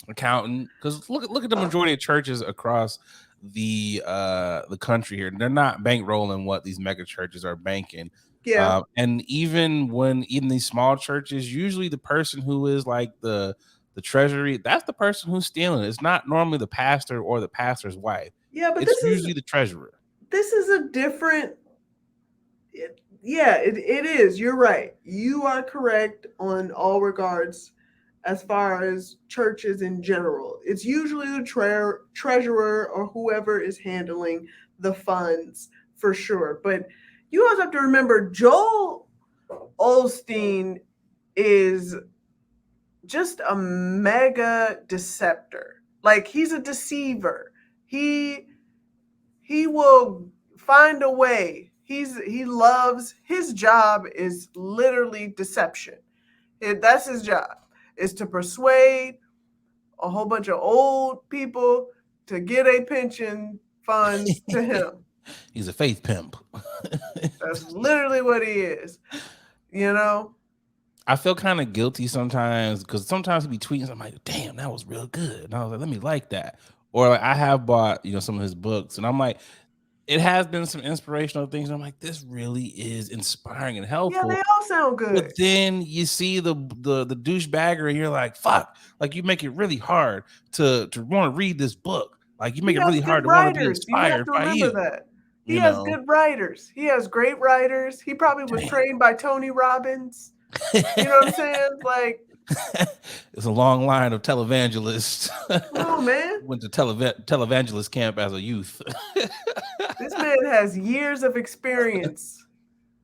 accountant. Because look at the majority of churches across the country here. They're not bankrolling what these mega churches are banking. Yeah. And even in these small churches, usually the person who is like the treasury, that's the person who's stealing. It's not normally the pastor or the pastor's wife. Yeah, but it's usually the treasurer. This is a different. It is. You're right. You are correct on all regards as far as churches in general. It's usually the treasurer or whoever is handling the funds for sure. But you also have to remember Joel Oelsteen is just a mega deceptor. Like, he's a deceiver. He will find a way. He loves, his job is literally deception. That's his job, is to persuade a whole bunch of old people to get a pension funds to him. He's a faith pimp. That's literally what he is. You know? I feel kind of guilty sometimes, because sometimes he be tweeting, I'm like, damn, that was real good. And I was like, let me like that. Or like, I have bought, some of his books, and I'm like, it has been some inspirational things. I'm like, this really is inspiring and helpful. Yeah, they all sound good. But then you see the douchebagger, and you're like, fuck. Like, you make it really hard to want to read this book. Like, you make it really hard to want to be inspired by you. That. He has good writers. He has great writers. He probably was trained by Tony Robbins. You know what I'm saying? Like, it's a long line of televangelists. Oh man, went to televangelist camp as a youth. This man has years of experience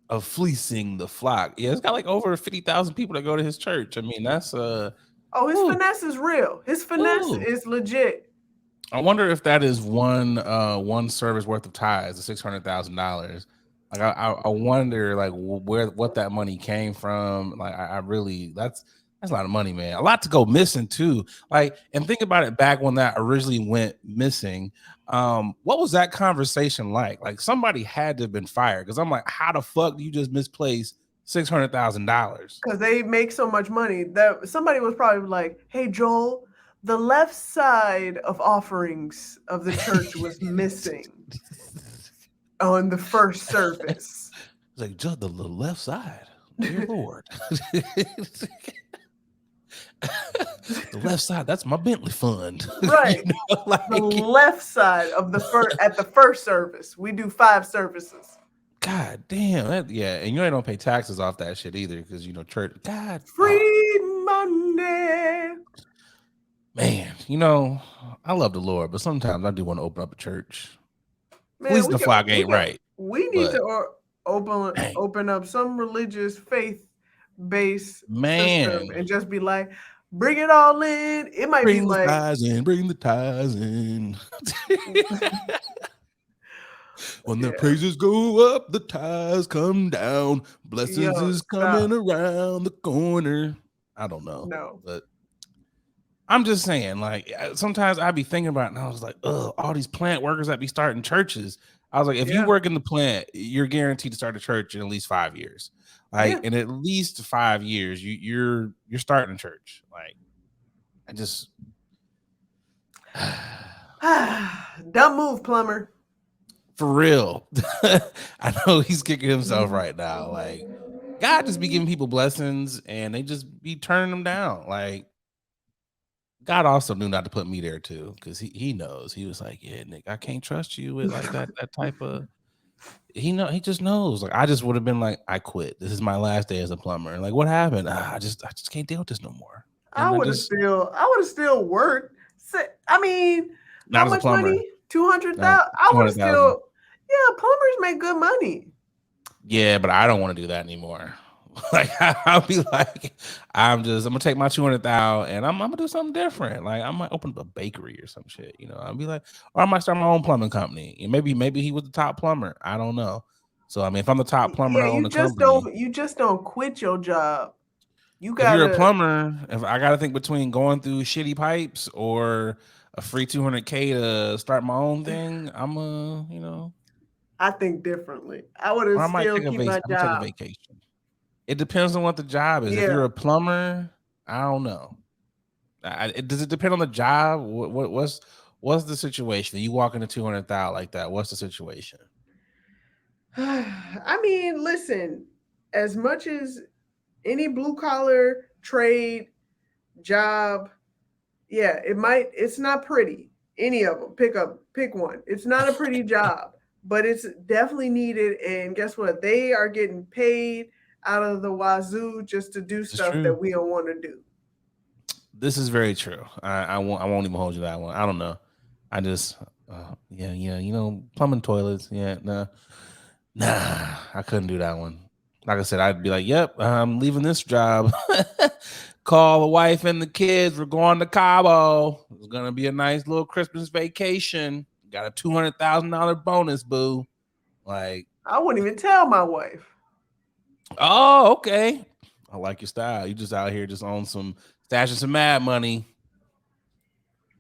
of fleecing the flock. Yeah, it's got like over 50,000 people that go to his church. I mean, that's his finesse is real. His finesse is legit. I wonder if that is one service worth of tithes, the $600,000. Like, I wonder, like, what that money came from. Like, I really, that's a lot of money, man. A lot to go missing too. Like, and think about it, back when that originally went missing, what was that conversation like? Like, somebody had to have been fired, because I'm like, how the fuck do you just misplace $600,000? Because they make so much money that somebody was probably like, hey Joel, the left side of offerings of the church was missing on the first service. It's like just the left side. Dear Lord. The left side, that's my Bentley fund. Right. Like, the left side of the first service. We do 5 services. God damn. And you ain't don't pay taxes off that shit either, because church. God. Free Monday. Man, I love the Lord, but sometimes I do want to open up a church. Man, At least the flock ain't right. We need to open up some religious faith-based system and just be like, bring it all in. It might bring be the like tithes in, bring the tithes in. When the praises go up, the tithes come down. Blessings is coming around the corner. I don't know. No. But I'm just saying, like, sometimes I be thinking about it, and I was like, oh, all these plant workers that be starting churches. I was like, if you work in the plant, you're guaranteed to start a church in at least 5 years. Like, in at least 5 years, you're starting a church. Like, I just dumb move, Plumber. For real. I know he's kicking himself right now. Like, God just be giving people blessings and they just be turning them down. Like, God also knew not to put me there too, because he knows. He was like, yeah, Nick, I can't trust you with like that type of. He just knows. Like, I just would have been like, I quit. This is my last day as a plumber. Like, what happened? I just can't deal with this no more. And I would have still worked. I mean, how much money? 200,000. I would have still. Yeah, plumbers make good money. Yeah, but I don't want to do that anymore. Like, I'll be like, I'm gonna take my 200,000 and I'm gonna do something different. Like, I might open up a bakery or some shit. I'll be like, or I might start my own plumbing company. And maybe he was the top plumber. I don't know. So I mean, if I'm the top plumber, I own the company. You just don't quit your job. If you're a plumber, if I gotta think between going through shitty pipes or a free 200K to start my own thing, I think differently. I would have still keep my job. Take a vacation. It depends on what the job is. Yeah. If you're a plumber, I don't know. Does it depend on the job? What's the situation? You walk into 200,000 like that. What's the situation? I mean, listen. As much as any blue collar trade job, it's not pretty. Any of them, pick one. It's not a pretty job, but it's definitely needed. And guess what? They are getting paid out of the wazoo just to do stuff that we don't want to do. This is very true. I won't even hold you that one. I don't know. I just plumbing toilets. Yeah, nah, I couldn't do that one. Like I said, I'd be like, yep, I'm leaving this job. Call the wife and the kids. We're going to Cabo. It's gonna be a nice little Christmas vacation. Got a $200,000 bonus, boo. Like, I wouldn't even tell my wife. Oh, okay. I like your style. You just out here just on some stashing some mad money.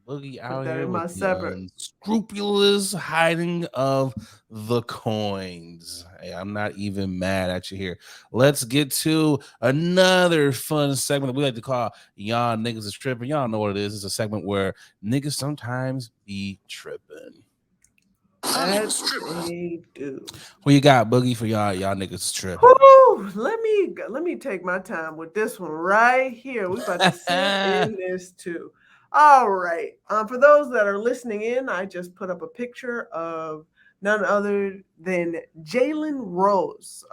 Boogie out here with the unscrupulous hiding of the coins. Hey, I'm not even mad at you here. Let's get to another fun segment that we like to call Y'all Niggas is Tripping. Y'all know what it is. It's a segment where niggas sometimes be tripping. They do. What you got, Boogie, for y'all niggas tripping? Woo, let me take my time with this one right here. We're about to sit in this too. All right. For those that are listening in, I just put up a picture of none other than Jalen Rose,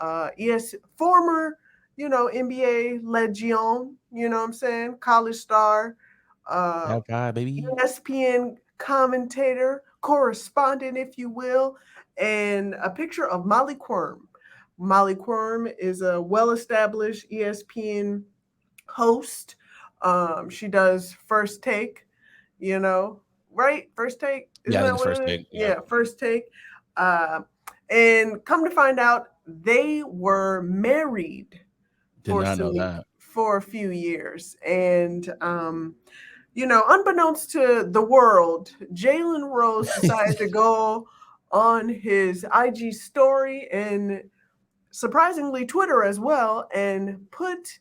former, NBA legend, you know what I'm saying, college star, that guy, baby. ESPN commentator, correspondent, if you will, and a picture of Molly Quirm. Molly Quirm is a well-established ESPN host. She does First Take, right? First Take? Isn't that First Take. Yeah, First Take. And come to find out, they were married for a few years. And unbeknownst to the world, Jalen Rose decided to go on his IG story and surprisingly Twitter as well and put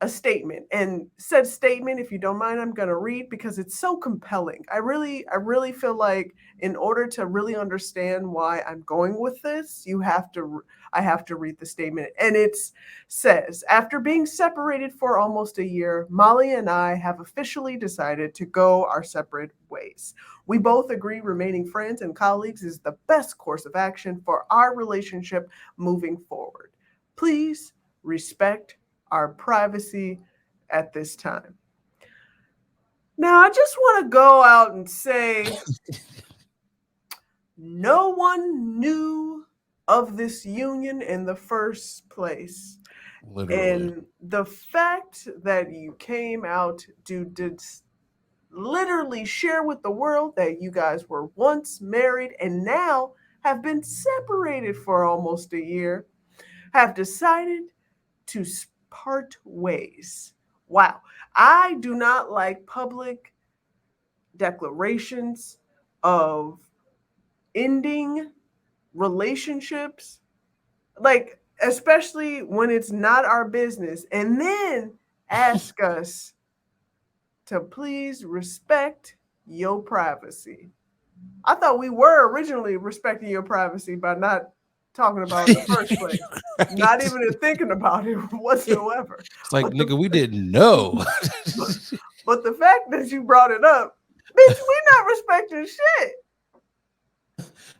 a statement, and said statement, if you don't mind, I'm going to read because it's so compelling. I really feel like in order to really understand why I'm going with this, I have to read the statement. And it says, after being separated for almost a year, Molly and I have officially decided to go our separate ways. We both agree remaining friends and colleagues is the best course of action for our relationship moving forward. Please respect our privacy at this time. Now, I just want to go out and say no one knew of this union in the first place. Literally. And the fact that you came out to literally share with the world that you guys were once married and now have been separated for almost a year, have decided to part ways. Wow. I do not like public declarations of ending relationships, like, especially when it's not our business, and then ask us to please respect your privacy. I thought we were originally respecting your privacy by not talking about it in the first place. Right. Not even thinking about it whatsoever. It's like, But nigga, we didn't know. But the fact that you brought it up, bitch, we not respecting shit.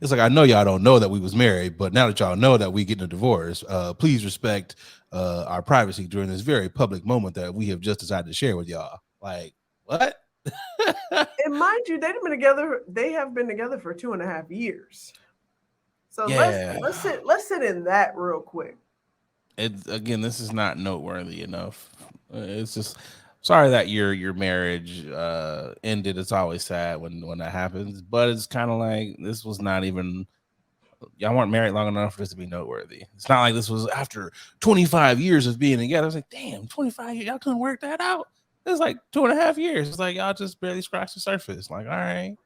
It's like, I know y'all don't know that we was married, but now that y'all know that we getting a divorce, please respect our privacy during this very public moment that we have just decided to share with y'all. Like, what? And mind you, they have been together for 2.5 years. So yeah. let's sit in that real quick. Again, this is not noteworthy enough. It's just sorry that your marriage ended. It's always sad when that happens, but it's kind of like this was not even, y'all weren't married long enough for this to be noteworthy. It's not like this was after 25 years of being together. I was like, damn, 25 years, y'all couldn't work that out. It's like 2.5 years. It's like y'all just barely scratched the surface. Like, all right.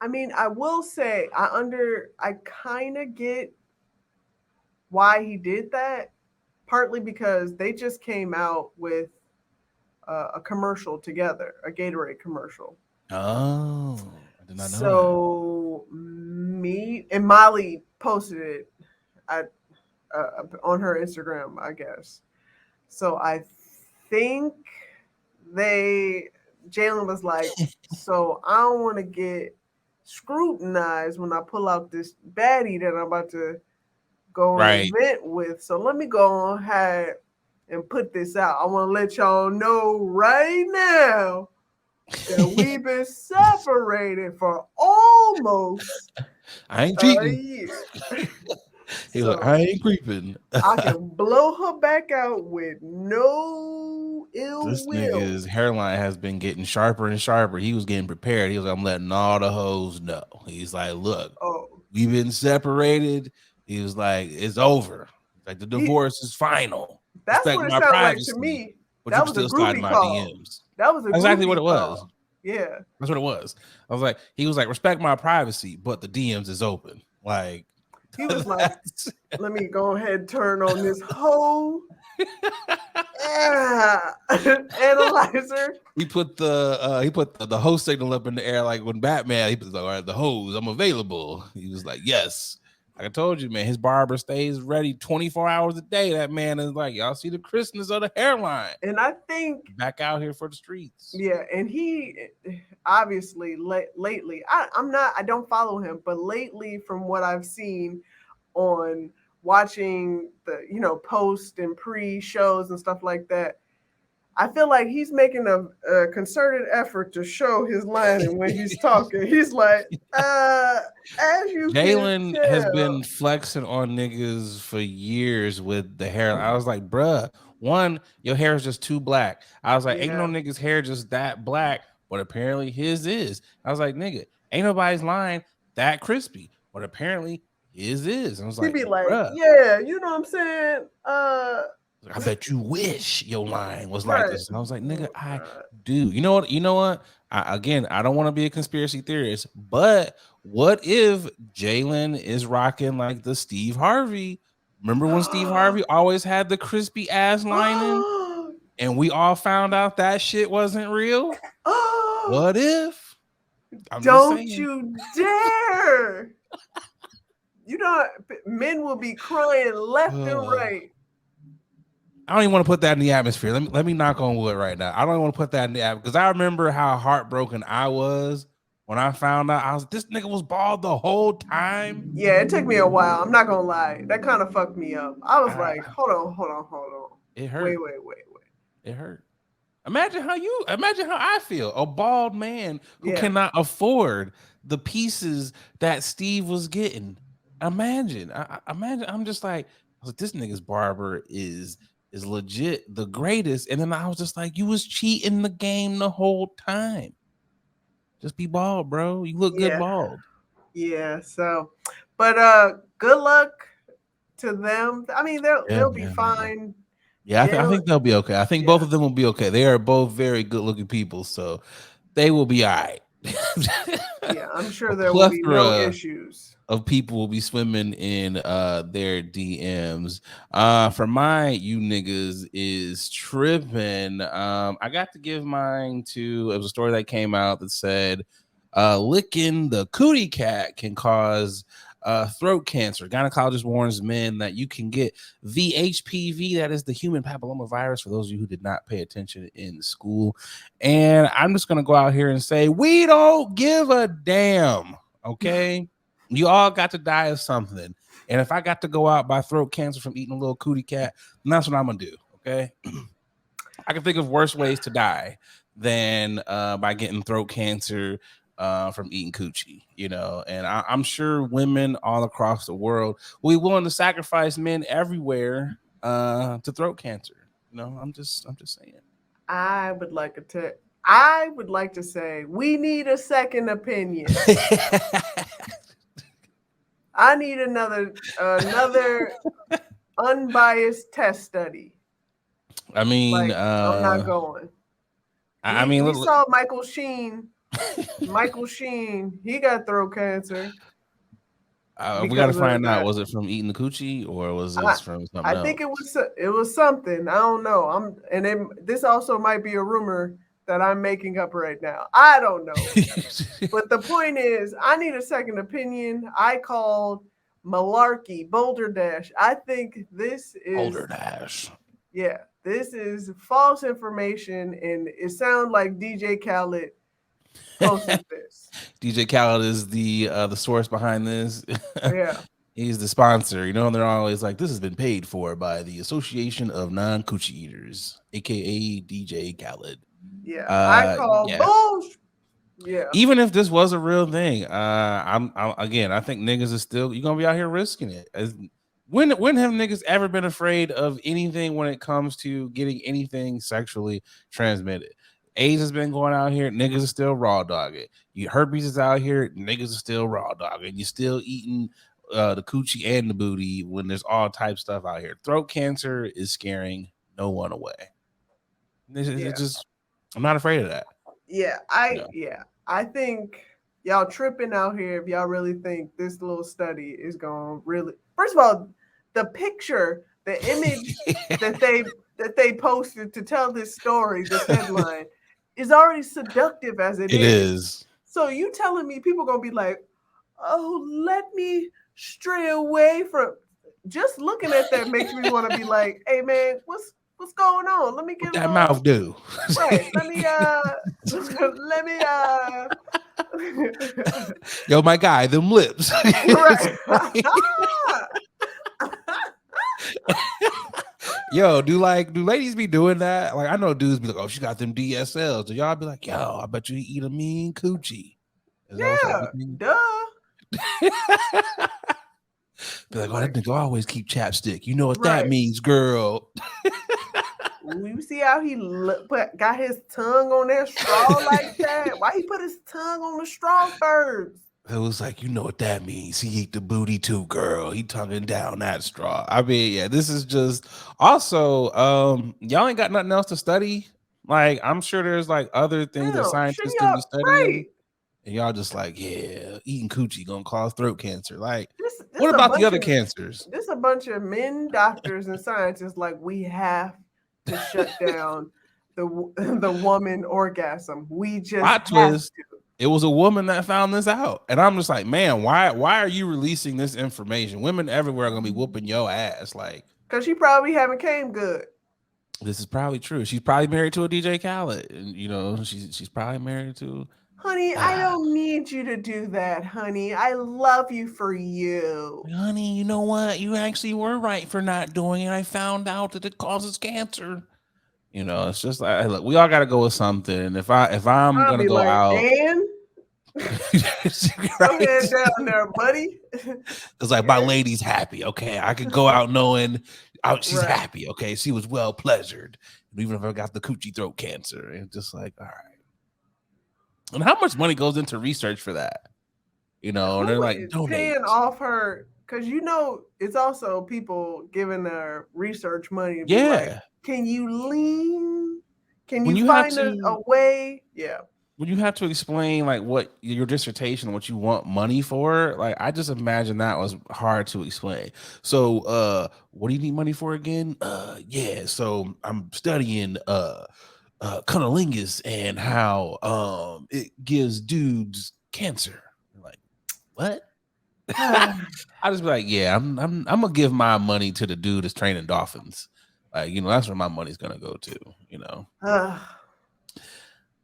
I mean, I will say I kind of get why he did that, partly because they just came out with a commercial together, a Gatorade commercial. Oh, I did not know so that. Me and Molly posted it on her Instagram, I guess. So I think Jalen was like, so I don't want to get scrutinized when I pull out this baddie that I'm about to go and event with. So let me go on ahead and put this out. I want to let y'all know right now that we've been separated for almost I ain't cheating. a year. He was like, I ain't creeping. I can blow her back out with no ill this will. Nigga's hairline has been getting sharper and sharper. He was getting prepared. He was like, I'm letting all the hoes know. He's like, look, we've been separated. He was like, it's over. Like, the divorce is final. That's Respect what it my sounded privacy, like to me. But that you was still a slide groupie my call. DMs. That was exactly what it call. was. Yeah, that's what it was. I was like, he was like, respect my privacy, but the DMs is open. Like, he was like, let me go ahead and turn on this whole analyzer. He put the host signal up in the air, like when Batman. He was like, all right, the hose, I'm available. He was like, yes. Like I told you, man, his barber stays ready 24 hours a day. That man is like, y'all see the crispness of the hairline. And I think back out here for the streets. Yeah, and he obviously lately, I don't follow him, but lately from what I've seen on watching the post and pre shows and stuff like that, I feel like he's making a concerted effort to show his line, and when he's talking, he's like, as you Jalen has been flexing on niggas for years with the hair. I was like, bruh, one, your hair is just too black. I was like, ain't no nigga's hair just that black, but apparently his is. I was like, nigga, ain't nobody's line that crispy, but apparently his is. I was like, he'd be like, bruh. yeah, you know what I'm saying? I bet you wish your line was like this. And I was like, nigga, I do. You know what? I don't want to be a conspiracy theorist, but what if Jalen is rocking like the Steve Harvey? Remember when Steve Harvey always had the crispy ass lining? and we all found out that shit wasn't real, what if? I'm just Don't saying. you dare. You know, men will be crying left and right. I don't even want to put that in the atmosphere. Let me knock on wood right now. I don't even want to put that in the atmosphere because I remember how heartbroken I was when I found out. This nigga was bald the whole time. Yeah, it took me a while. I'm not gonna lie. That kind of fucked me up. I was like, hold on. It hurt. Wait. It hurt. Imagine how I feel. A bald man who Yeah. cannot afford the pieces that Steve was getting. Imagine. Imagine. I'm just like, this nigga's barber is legit the greatest. And then I was just like, you was cheating the game the whole time. Just be bald, bro. You look good bald. Yeah. So, but good luck to them. I mean, they'll be fine. Yeah, I think they'll be okay. I think both of them will be okay. They are both very good looking people, so they will be all right. Yeah, I'm sure there will be no issues. Of people will be swimming in their DMs. For mine, you niggas is tripping. I got to give mine to, it was a story that came out that said licking the cootie cat can cause throat cancer. Gynecologist warns men that you can get the HPV, that is the human papillomavirus, for those of you who did not pay attention in school. And I'm just going to go out here and say, we don't give a damn, okay? You all got to die of something. And if I got to go out by throat cancer from eating a little cootie cat, then that's what I'm going to do, okay? I can think of worse ways to die than by getting throat cancer from eating coochie, you know. And I'm sure women all across the world will be willing to sacrifice men everywhere to throat cancer. You know, I'm just saying. I would like to say we need a second opinion. I need another unbiased test study. I mean, I'm not going. We saw Michael Sheen. Michael Sheen, he got throat cancer. We got to find out. Was it from eating the coochie or was this from something else? I think it was something. I don't know. This also might be a rumor that I'm making up right now. I don't know. But the point is, I need a second opinion. I called malarkey, Boulder Dash. I think this is Boulder Dash. Yeah, this is false information, and it sounds like DJ Khaled posted this. DJ Khaled is the source behind this. Yeah. He's the sponsor, you know, and they're always like, this has been paid for by the Association of Non-Coochie Eaters, aka DJ Khaled. Yeah, I call bullshit. Yeah. Even if this was a real thing, I think niggas is still, you're gonna be out here risking it. When have niggas ever been afraid of anything when it comes to getting anything sexually transmitted? AIDS has been going out here, niggas are still raw dogging. You herpes is out here, niggas are still raw dogging. You're still eating the coochie and the booty when there's all type stuff out here. Throat cancer is scaring no one away. It's just, I'm not afraid of that. Yeah, I think y'all tripping out here if y'all really think this little study is going to really. First of all, the picture, the image that they posted to tell this story, this headline, is already seductive as it is. So you telling me people gonna be like, oh, let me stray away from. Just looking at that makes me want to be like, hey man, what's going on? Let me get that mouth do. Right. Let me Yo, my guy, them lips. Right. Yo, do ladies be doing that? Like, I know dudes be like, oh, she got them DSLs. Do y'all be like, yo, I bet you eat a mean coochie? Yeah, duh. Be like, oh, that nigga always keep chapstick. You know what that means, girl. You see how he got his tongue on that straw like that? Why he put his tongue on the straw first? It was like, you know what that means. He eat the booty too, girl. He tonguing down that straw. I mean, yeah, this is just also, y'all ain't got nothing else to study. Like, I'm sure there's like other things that scientists can be studying. Right. And y'all just like, yeah, eating coochie gonna cause throat cancer. Like, what about the other cancers? There's a bunch of men, doctors, and scientists like, we have to shut down the woman orgasm. We just Plot twist. It was a woman that found this out, and I'm just like, man, why are you releasing this information? Women everywhere are gonna be whooping your ass, like, because she probably haven't came good. This is probably true. She's probably married to a DJ Khaled, and you know she's probably married to. Honey, I don't need you to do that, honey. I love you for you. Honey, you know what? You actually were right for not doing it. I found out that it causes cancer. You know, it's just like, look, we all got to go with something. If I'm I'll gonna be go like, out, Dan, go ahead down there, buddy. It's like my lady's happy. Okay, I could go out knowing she's happy. Okay, she was well pleasured, even if I got the coochie throat cancer. And just like, all right. And how much money goes into research for that? You know, and they're like, paying off her, because you know it's also people giving their research money. To be like, can you lean? Can you find a way? Yeah. When you have to explain like what your dissertation, what you want money for, like I just imagine that was hard to explain. So what do you need money for again? Yeah, so I'm studying cunnilingus and how it gives dudes cancer. Like, what? I just be like, yeah, I'm gonna give my money to the dude that's training dolphins. Like, you know, that's where my money's gonna go to, you know.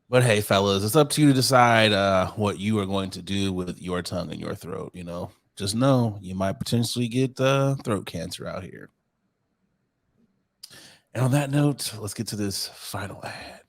But hey, fellas, it's up to you to decide what you are going to do with your tongue and your throat. You know, just know you might potentially get throat cancer out here. And on that note, let's get to this final ad.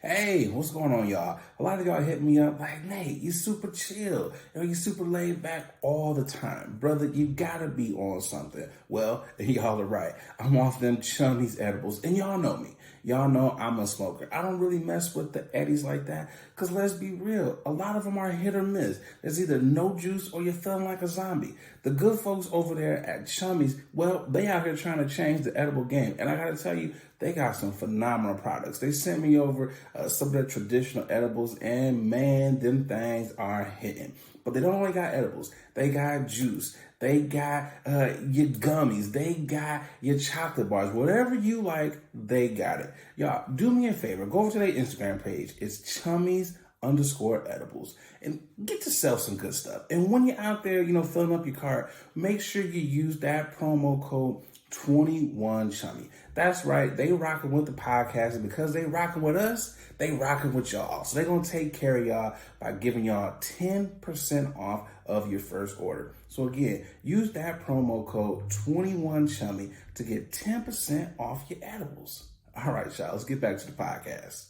Hey, what's going on, y'all? A lot of y'all hit me up like, Nate, you super chill. You know, you super laid back all the time. Brother, you gotta be on something. Well, y'all are right. I'm off them chummies edibles, and y'all know me. Y'all know I'm a smoker. I don't really mess with the eddies like that, because let's be real, a lot of them are hit or miss. There's either no juice or you're feeling like a zombie. The good folks over there at Chummies, well, they out here trying to change the edible game. And I gotta tell you, they got some phenomenal products. They sent me over some of their traditional edibles, and man, them things are hitting. But they don't only got edibles. They got juice. They got your gummies. They got your chocolate bars. Whatever you like, they got it. Y'all, do me a favor. Go over to their Instagram page. It's Chummies_edibles. And get yourself some good stuff. And when you're out there, you know, filling up your cart, make sure you use that promo code 21Chummy. That's right. They rocking with the podcast, and because they rocking with us, they rocking with y'all. So they're going to take care of y'all by giving y'all 10% off of your first order. So again, use that promo code 21Chummy to get 10% off your edibles. All right, y'all, let's get back to the podcast.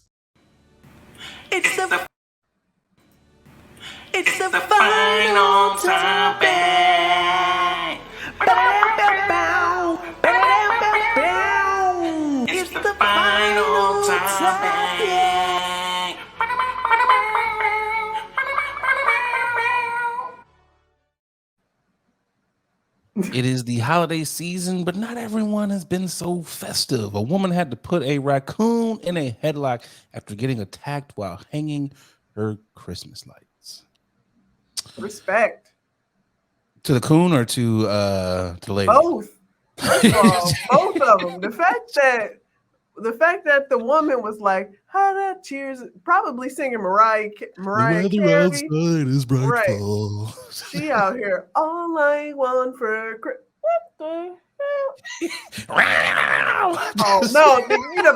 It's the final topic. It's the final topic. It is the holiday season, but not everyone has been so festive. A woman had to put a raccoon in a headlock after getting attacked while hanging her Christmas lights. Respect. To the coon or to the lady? Both. First of all, both of them. The fact that the woman was like, "How that cheers," probably singing Mariah The Carey. weather outside is brightful. Right. She out here, all I want for what the hell? Oh no, you know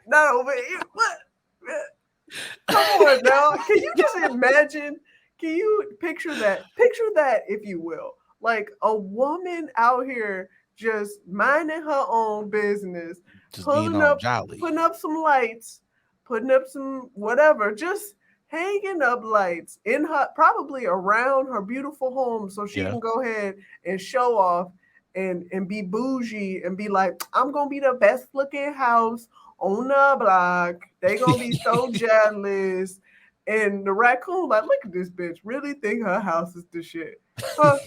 no, but what? Come on now. Can you just imagine? Can you picture that? Picture that, if you will. Like a woman out here just minding her own business, Just putting up some lights, putting up some whatever, just hanging up lights in her, probably around her beautiful home, so she can go ahead and show off and be bougie and be like, I'm gonna be the best looking house on the block. They gonna be so jealous. And the raccoon, like, look at this bitch, really think her house is the shit.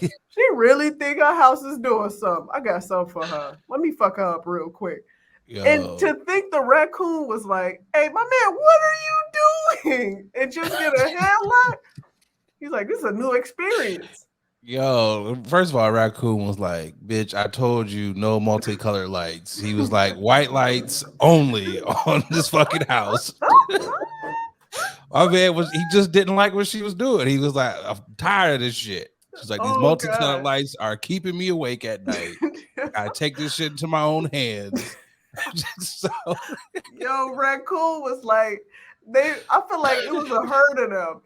She really think her house is doing something. I got something for her. Let me fuck her up real quick. Yo. And to think the raccoon was like, hey, my man, what are you doing? And just get a headlock. He's like, this is a new experience. Yo, first of all, Raccoon was like, bitch, I told you no multicolored lights. He was like, white lights only on this fucking house. My man he just didn't like what she was doing. He was like, I'm tired of this shit. She's like, these Oh multicolored God. lights are keeping me awake at night. I take this shit into my own hands. So, Yo, Raccoon was like, I feel like it was a herd of them.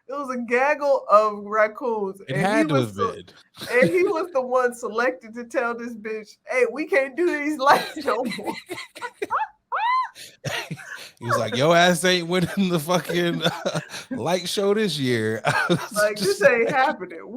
It was a gaggle of raccoons. it had to have been. And he was the one selected to tell this bitch, hey, we can't do these lights no more. He was like, yo ass ain't winning the fucking light show this year. Like, this ain't happening.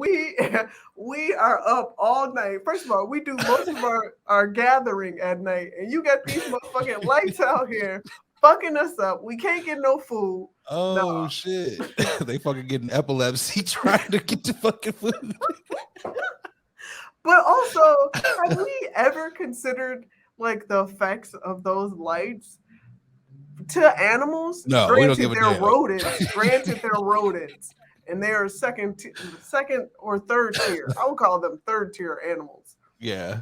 We are up all night. First of all, we do most of our gathering at night, and you got these motherfucking lights out here fucking us up. We can't get no food. Oh shit. They fucking getting epilepsy trying to get the fucking food. But also, have we ever considered like the effects of those lights to animals? No, we don't give a damn. Rodents. Granted, they're rodents, and they're second or third tier. I would call them third tier animals. Yeah.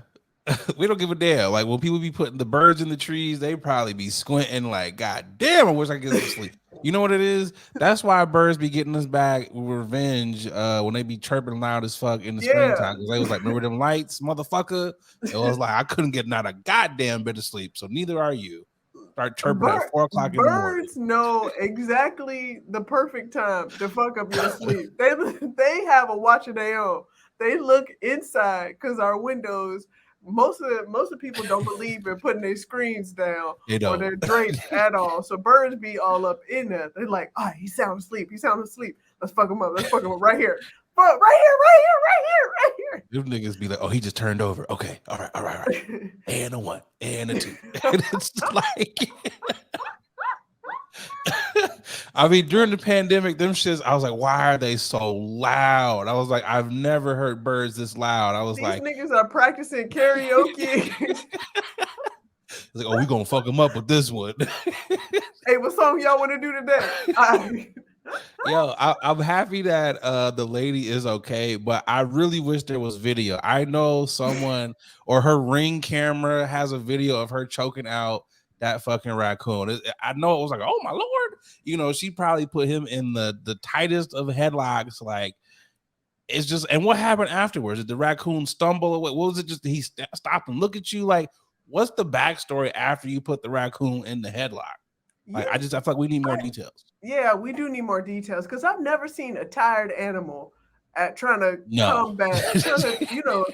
We don't give a damn. Like when people be putting the birds in the trees, they probably be squinting like, God damn, I wish I could get some sleep. You know what it is? That's why birds be getting us back revenge when they be chirping loud as fuck in the springtime. Because they was like, remember them lights, motherfucker? It was like, I couldn't get not a goddamn bit of sleep. So neither are you. Start chirping at 4 o'clock in the morning. Birds know exactly the perfect time to fuck up your sleep. They have a watch of their own. They look inside because our windows. Most of the people don't believe in putting their screens down or their drapes at all. So birds be all up in there. They're like, oh, he sound asleep. Let's fuck him up. Right here. But right here. Them niggas be like, oh, he just turned over. Okay, all right. And a 1, and a 2. And it's like, I mean, during the pandemic, them shits, I was like, why are they so loud? I was like, I've never heard birds this loud. I was These like, niggas are practicing karaoke. It's like, oh, we gonna fuck them up with this one. Hey, what song y'all want to do today? Yo, I'm happy that the lady is okay, but I really wish there was video. I know someone or her Ring camera has a video of her choking out that fucking raccoon. I know it was like, oh my lord, you know, she probably put him in the tightest of headlocks. Like, it's just, and what happened afterwards? Did the raccoon stumble away? What was it? Just did he stop and look at you? Like, what's the backstory after you put the raccoon in the headlock? Like, I feel like we need more details. Yeah, we do need more details because I've never seen a tired animal at trying to come back. You know,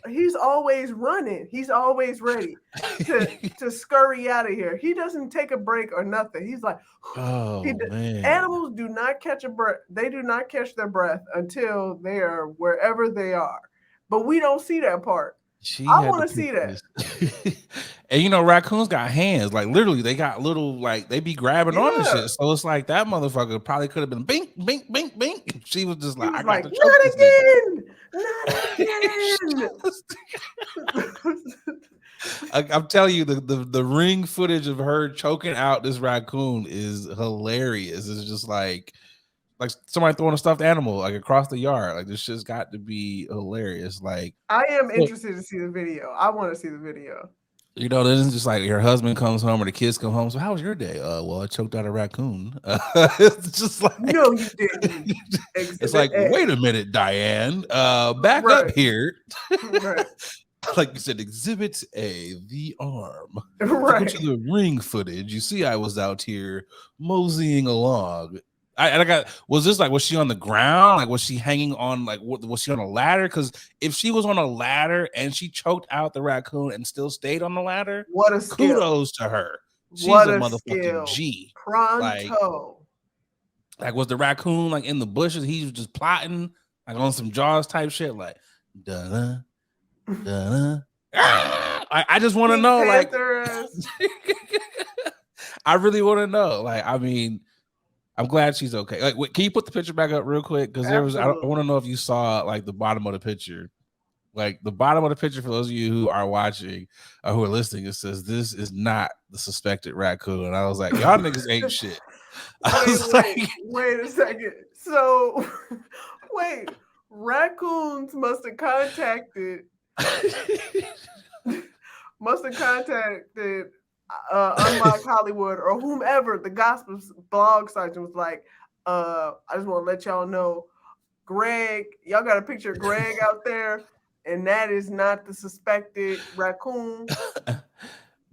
he's always running. He's always ready to scurry out of here. He doesn't take a break or nothing. He's like, man. Animals do not catch a breath. They do not catch their breath until they are wherever they are. But we don't see that part. I want to see that. And you know, raccoons got hands, like literally, they got little, like they be grabbing on the shit. So it's like that motherfucker probably could have been bink, bink, bink, bink. She was just like, I got to not again. I'm telling you, the Ring footage of her choking out this raccoon is hilarious. It's just like somebody throwing a stuffed animal like across the yard. Like, this shit's got to be hilarious. Like, I am interested to see the video. I want to see the video. You know, this is just like your husband comes home or the kids come home. So how was your day? Well, I choked out a raccoon. It's just like, no, you didn't. It's like, wait a minute, Diane. Back up here. Right. Like you said, Exhibit A, the arm. Right. To the Ring footage. You see, I was out here moseying along. Was this like, was she on the ground? Like, was she hanging on, like, was she on a ladder? Because if she was on a ladder and she choked out the raccoon and still stayed on the ladder, what a skill. Kudos to her. She's what a motherfucking skill. G. Pronto. Like, was the raccoon like in the bushes? He was just plotting, like on some Jaws type shit, like, da da. I just want to know, like, I really want to know. Like, I mean, I'm glad she's okay. Like, wait, can you put the picture back up real quick? Because there was, I want to know if you saw like the bottom of the picture. Like, the bottom of the picture, for those of you who are watching or who are listening, it says, "This is not the suspected raccoon." And I was like, y'all niggas ain't shit. Wait a second. So, wait, Raccoons must have contacted Unlock Hollywood or whomever the gospel blog site was like, I just want to let y'all know, Greg, y'all got a picture of Greg out there, and that is not the suspected raccoon.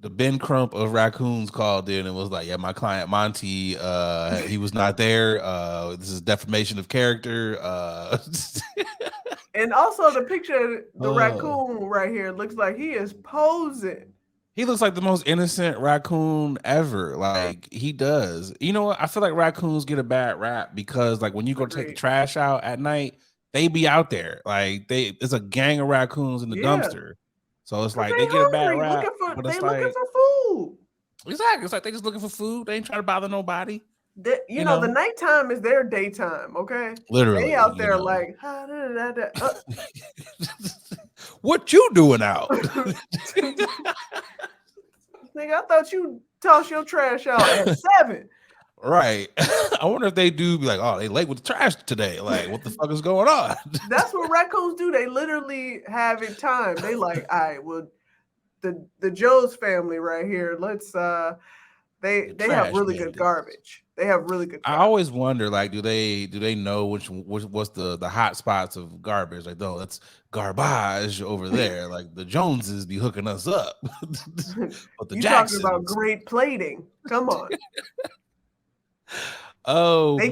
The Ben Crump of raccoons called in and was like, yeah, my client Monty, he was not there. This is defamation of character. And also the picture of the raccoon right here looks like he is posing. He looks like the most innocent raccoon ever. Like, he does. You know what? I feel like raccoons get a bad rap because, like, when you go take the trash out at night, they be out there. Like, it's a gang of raccoons in the dumpster. So it's like they get a bad rap. But it's like, looking for food. Exactly. It's like they just looking for food. They ain't trying to bother nobody. You know, the nighttime is their daytime, okay? Literally. They out there like, what you doing out? Nigga, I thought you toss your trash out at 7. Right. I wonder if they do be like, oh, they late with the trash today. Like, what the fuck is going on? That's what raccoons do. They literally have it time. They like, all right, well, the Joe's family right here, let's they have really good garbage. They have really good garbage. I always wonder, like, do they know what's the hot spots of garbage? Like, no, that's garbage over there. Like, the Joneses be hooking us up. But the you Jacksons. Talking about great plating. Come on. Oh, they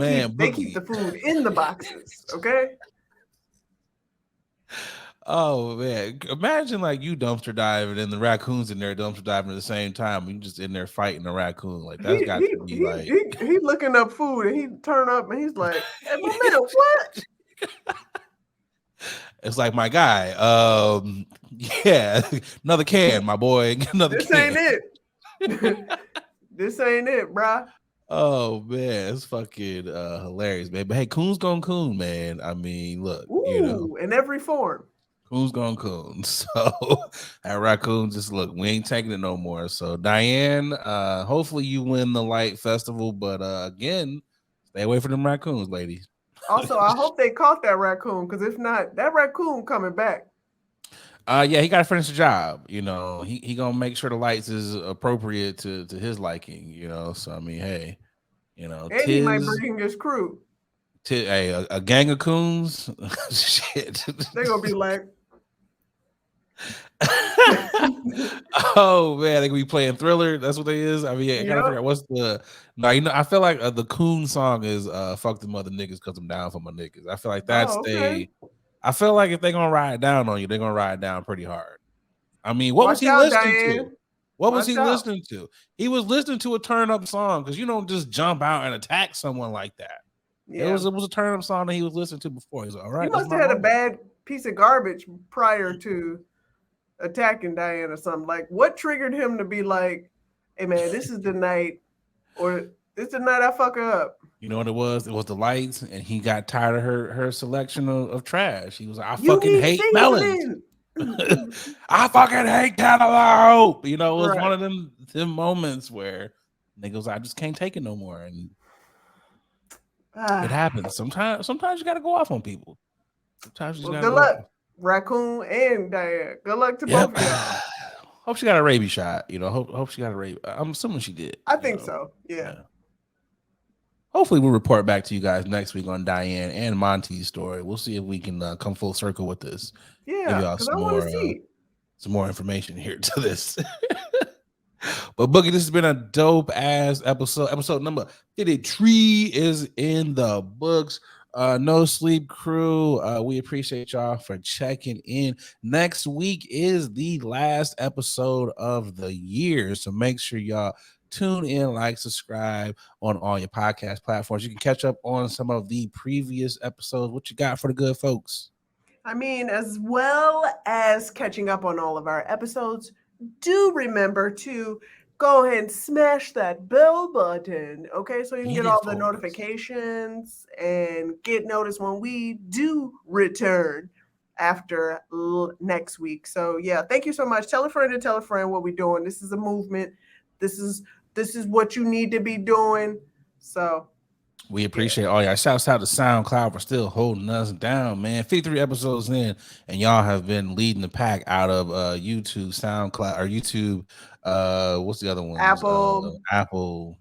keep the food in the boxes, okay? Oh man, imagine like you dumpster diving and the raccoons in there dumpster diving at the same time. You just in there fighting the raccoon. Like, that's got to be like he looking up food and he turn up and he's like, hey, my man, what? It's like, my guy. Yeah, another can, my boy. Another this can. Ain't it. This ain't it, bruh. Oh man, it's fucking hilarious, man. But hey, coon's gone coon, man. I mean, look, you know, in every form. Coon's gone coon. So that raccoon, just look, we ain't taking it no more. So Diane, hopefully you win the light festival, but again, stay away from them raccoons, ladies. Also, I hope they caught that raccoon, because if not, that raccoon coming back. Yeah, he got to finish the job. You know, he gonna make sure the lights is appropriate to his liking. You know, so I mean, hey, you know, and he might bring his crew. Hey, a gang of coons, shit. They're gonna be like, oh man, they gonna be playing Thriller. That's what they is. I mean, I gotta figure out what's the. No, you know, I feel like the coon song is "Fuck them other niggas, cause I'm down for my niggas." I feel like that's I feel like if they're gonna ride down on you, they're gonna ride down pretty hard. I mean, what was he listening to? What was he listening to? He was listening to a turn up song, because you don't just jump out and attack someone like that. Yeah. It was a turn up song that he was listening to before. He's like, all right. He must have had a bad piece of garbage prior to attacking Diane or something. Like, what triggered him to be like, hey man, this is the night, or this is the night I fuck her up? You know what it was? It was the lights, and he got tired of her selection of trash. He was like, I fucking hate melons. I fucking hate cantaloupe. You know, it was one of them moments where niggas, I just can't take it no more. And it happens. Sometimes you gotta go off on people. Sometimes you just gotta good luck, Raccoon and Diane. Good luck to both of y'all. Hope she got a rabies shot. You know, hope she got a rabies. I'm assuming she did. I think so. Yeah. Hopefully we'll report back to you guys next week on Diane and Monty's story. We'll see if we can come full circle with this. Yeah, because I want to see some more information here to this. But Boogie, this has been a dope ass episode. Episode number 53 is in the books. No Sleep Crew, we appreciate y'all for checking in. Next week is the last episode of the year, so make sure y'all tune in, like, subscribe on all your podcast platforms. You can catch up on some of the previous episodes. What you got for the good folks? I mean, as well as catching up on all of our episodes, do remember to go ahead and smash that bell button, okay? So you can get all the notifications and get notice when we do return after next week. So yeah, thank you so much. Tell a friend to tell a friend what we're doing. This is a movement. This is what you need to be doing. So We appreciate all y'all. Shouts out to SoundCloud for still holding us down, man. 53 episodes in, and y'all have been leading the pack out of YouTube, SoundCloud, or YouTube. What's the other ones? Apple,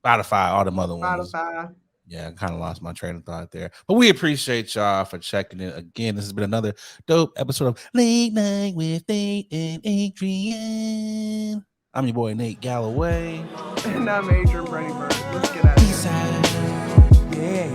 Spotify, all them other ones. Spotify. Yeah, I kind of lost my train of thought there. But we appreciate y'all for checking in. Again, this has been another dope episode of Late Night with Nate and Adrian. I'm your boy, Nate Galloway. And I'm Adrian Brady Bird. Let's get out of here. Peace out. Yeah.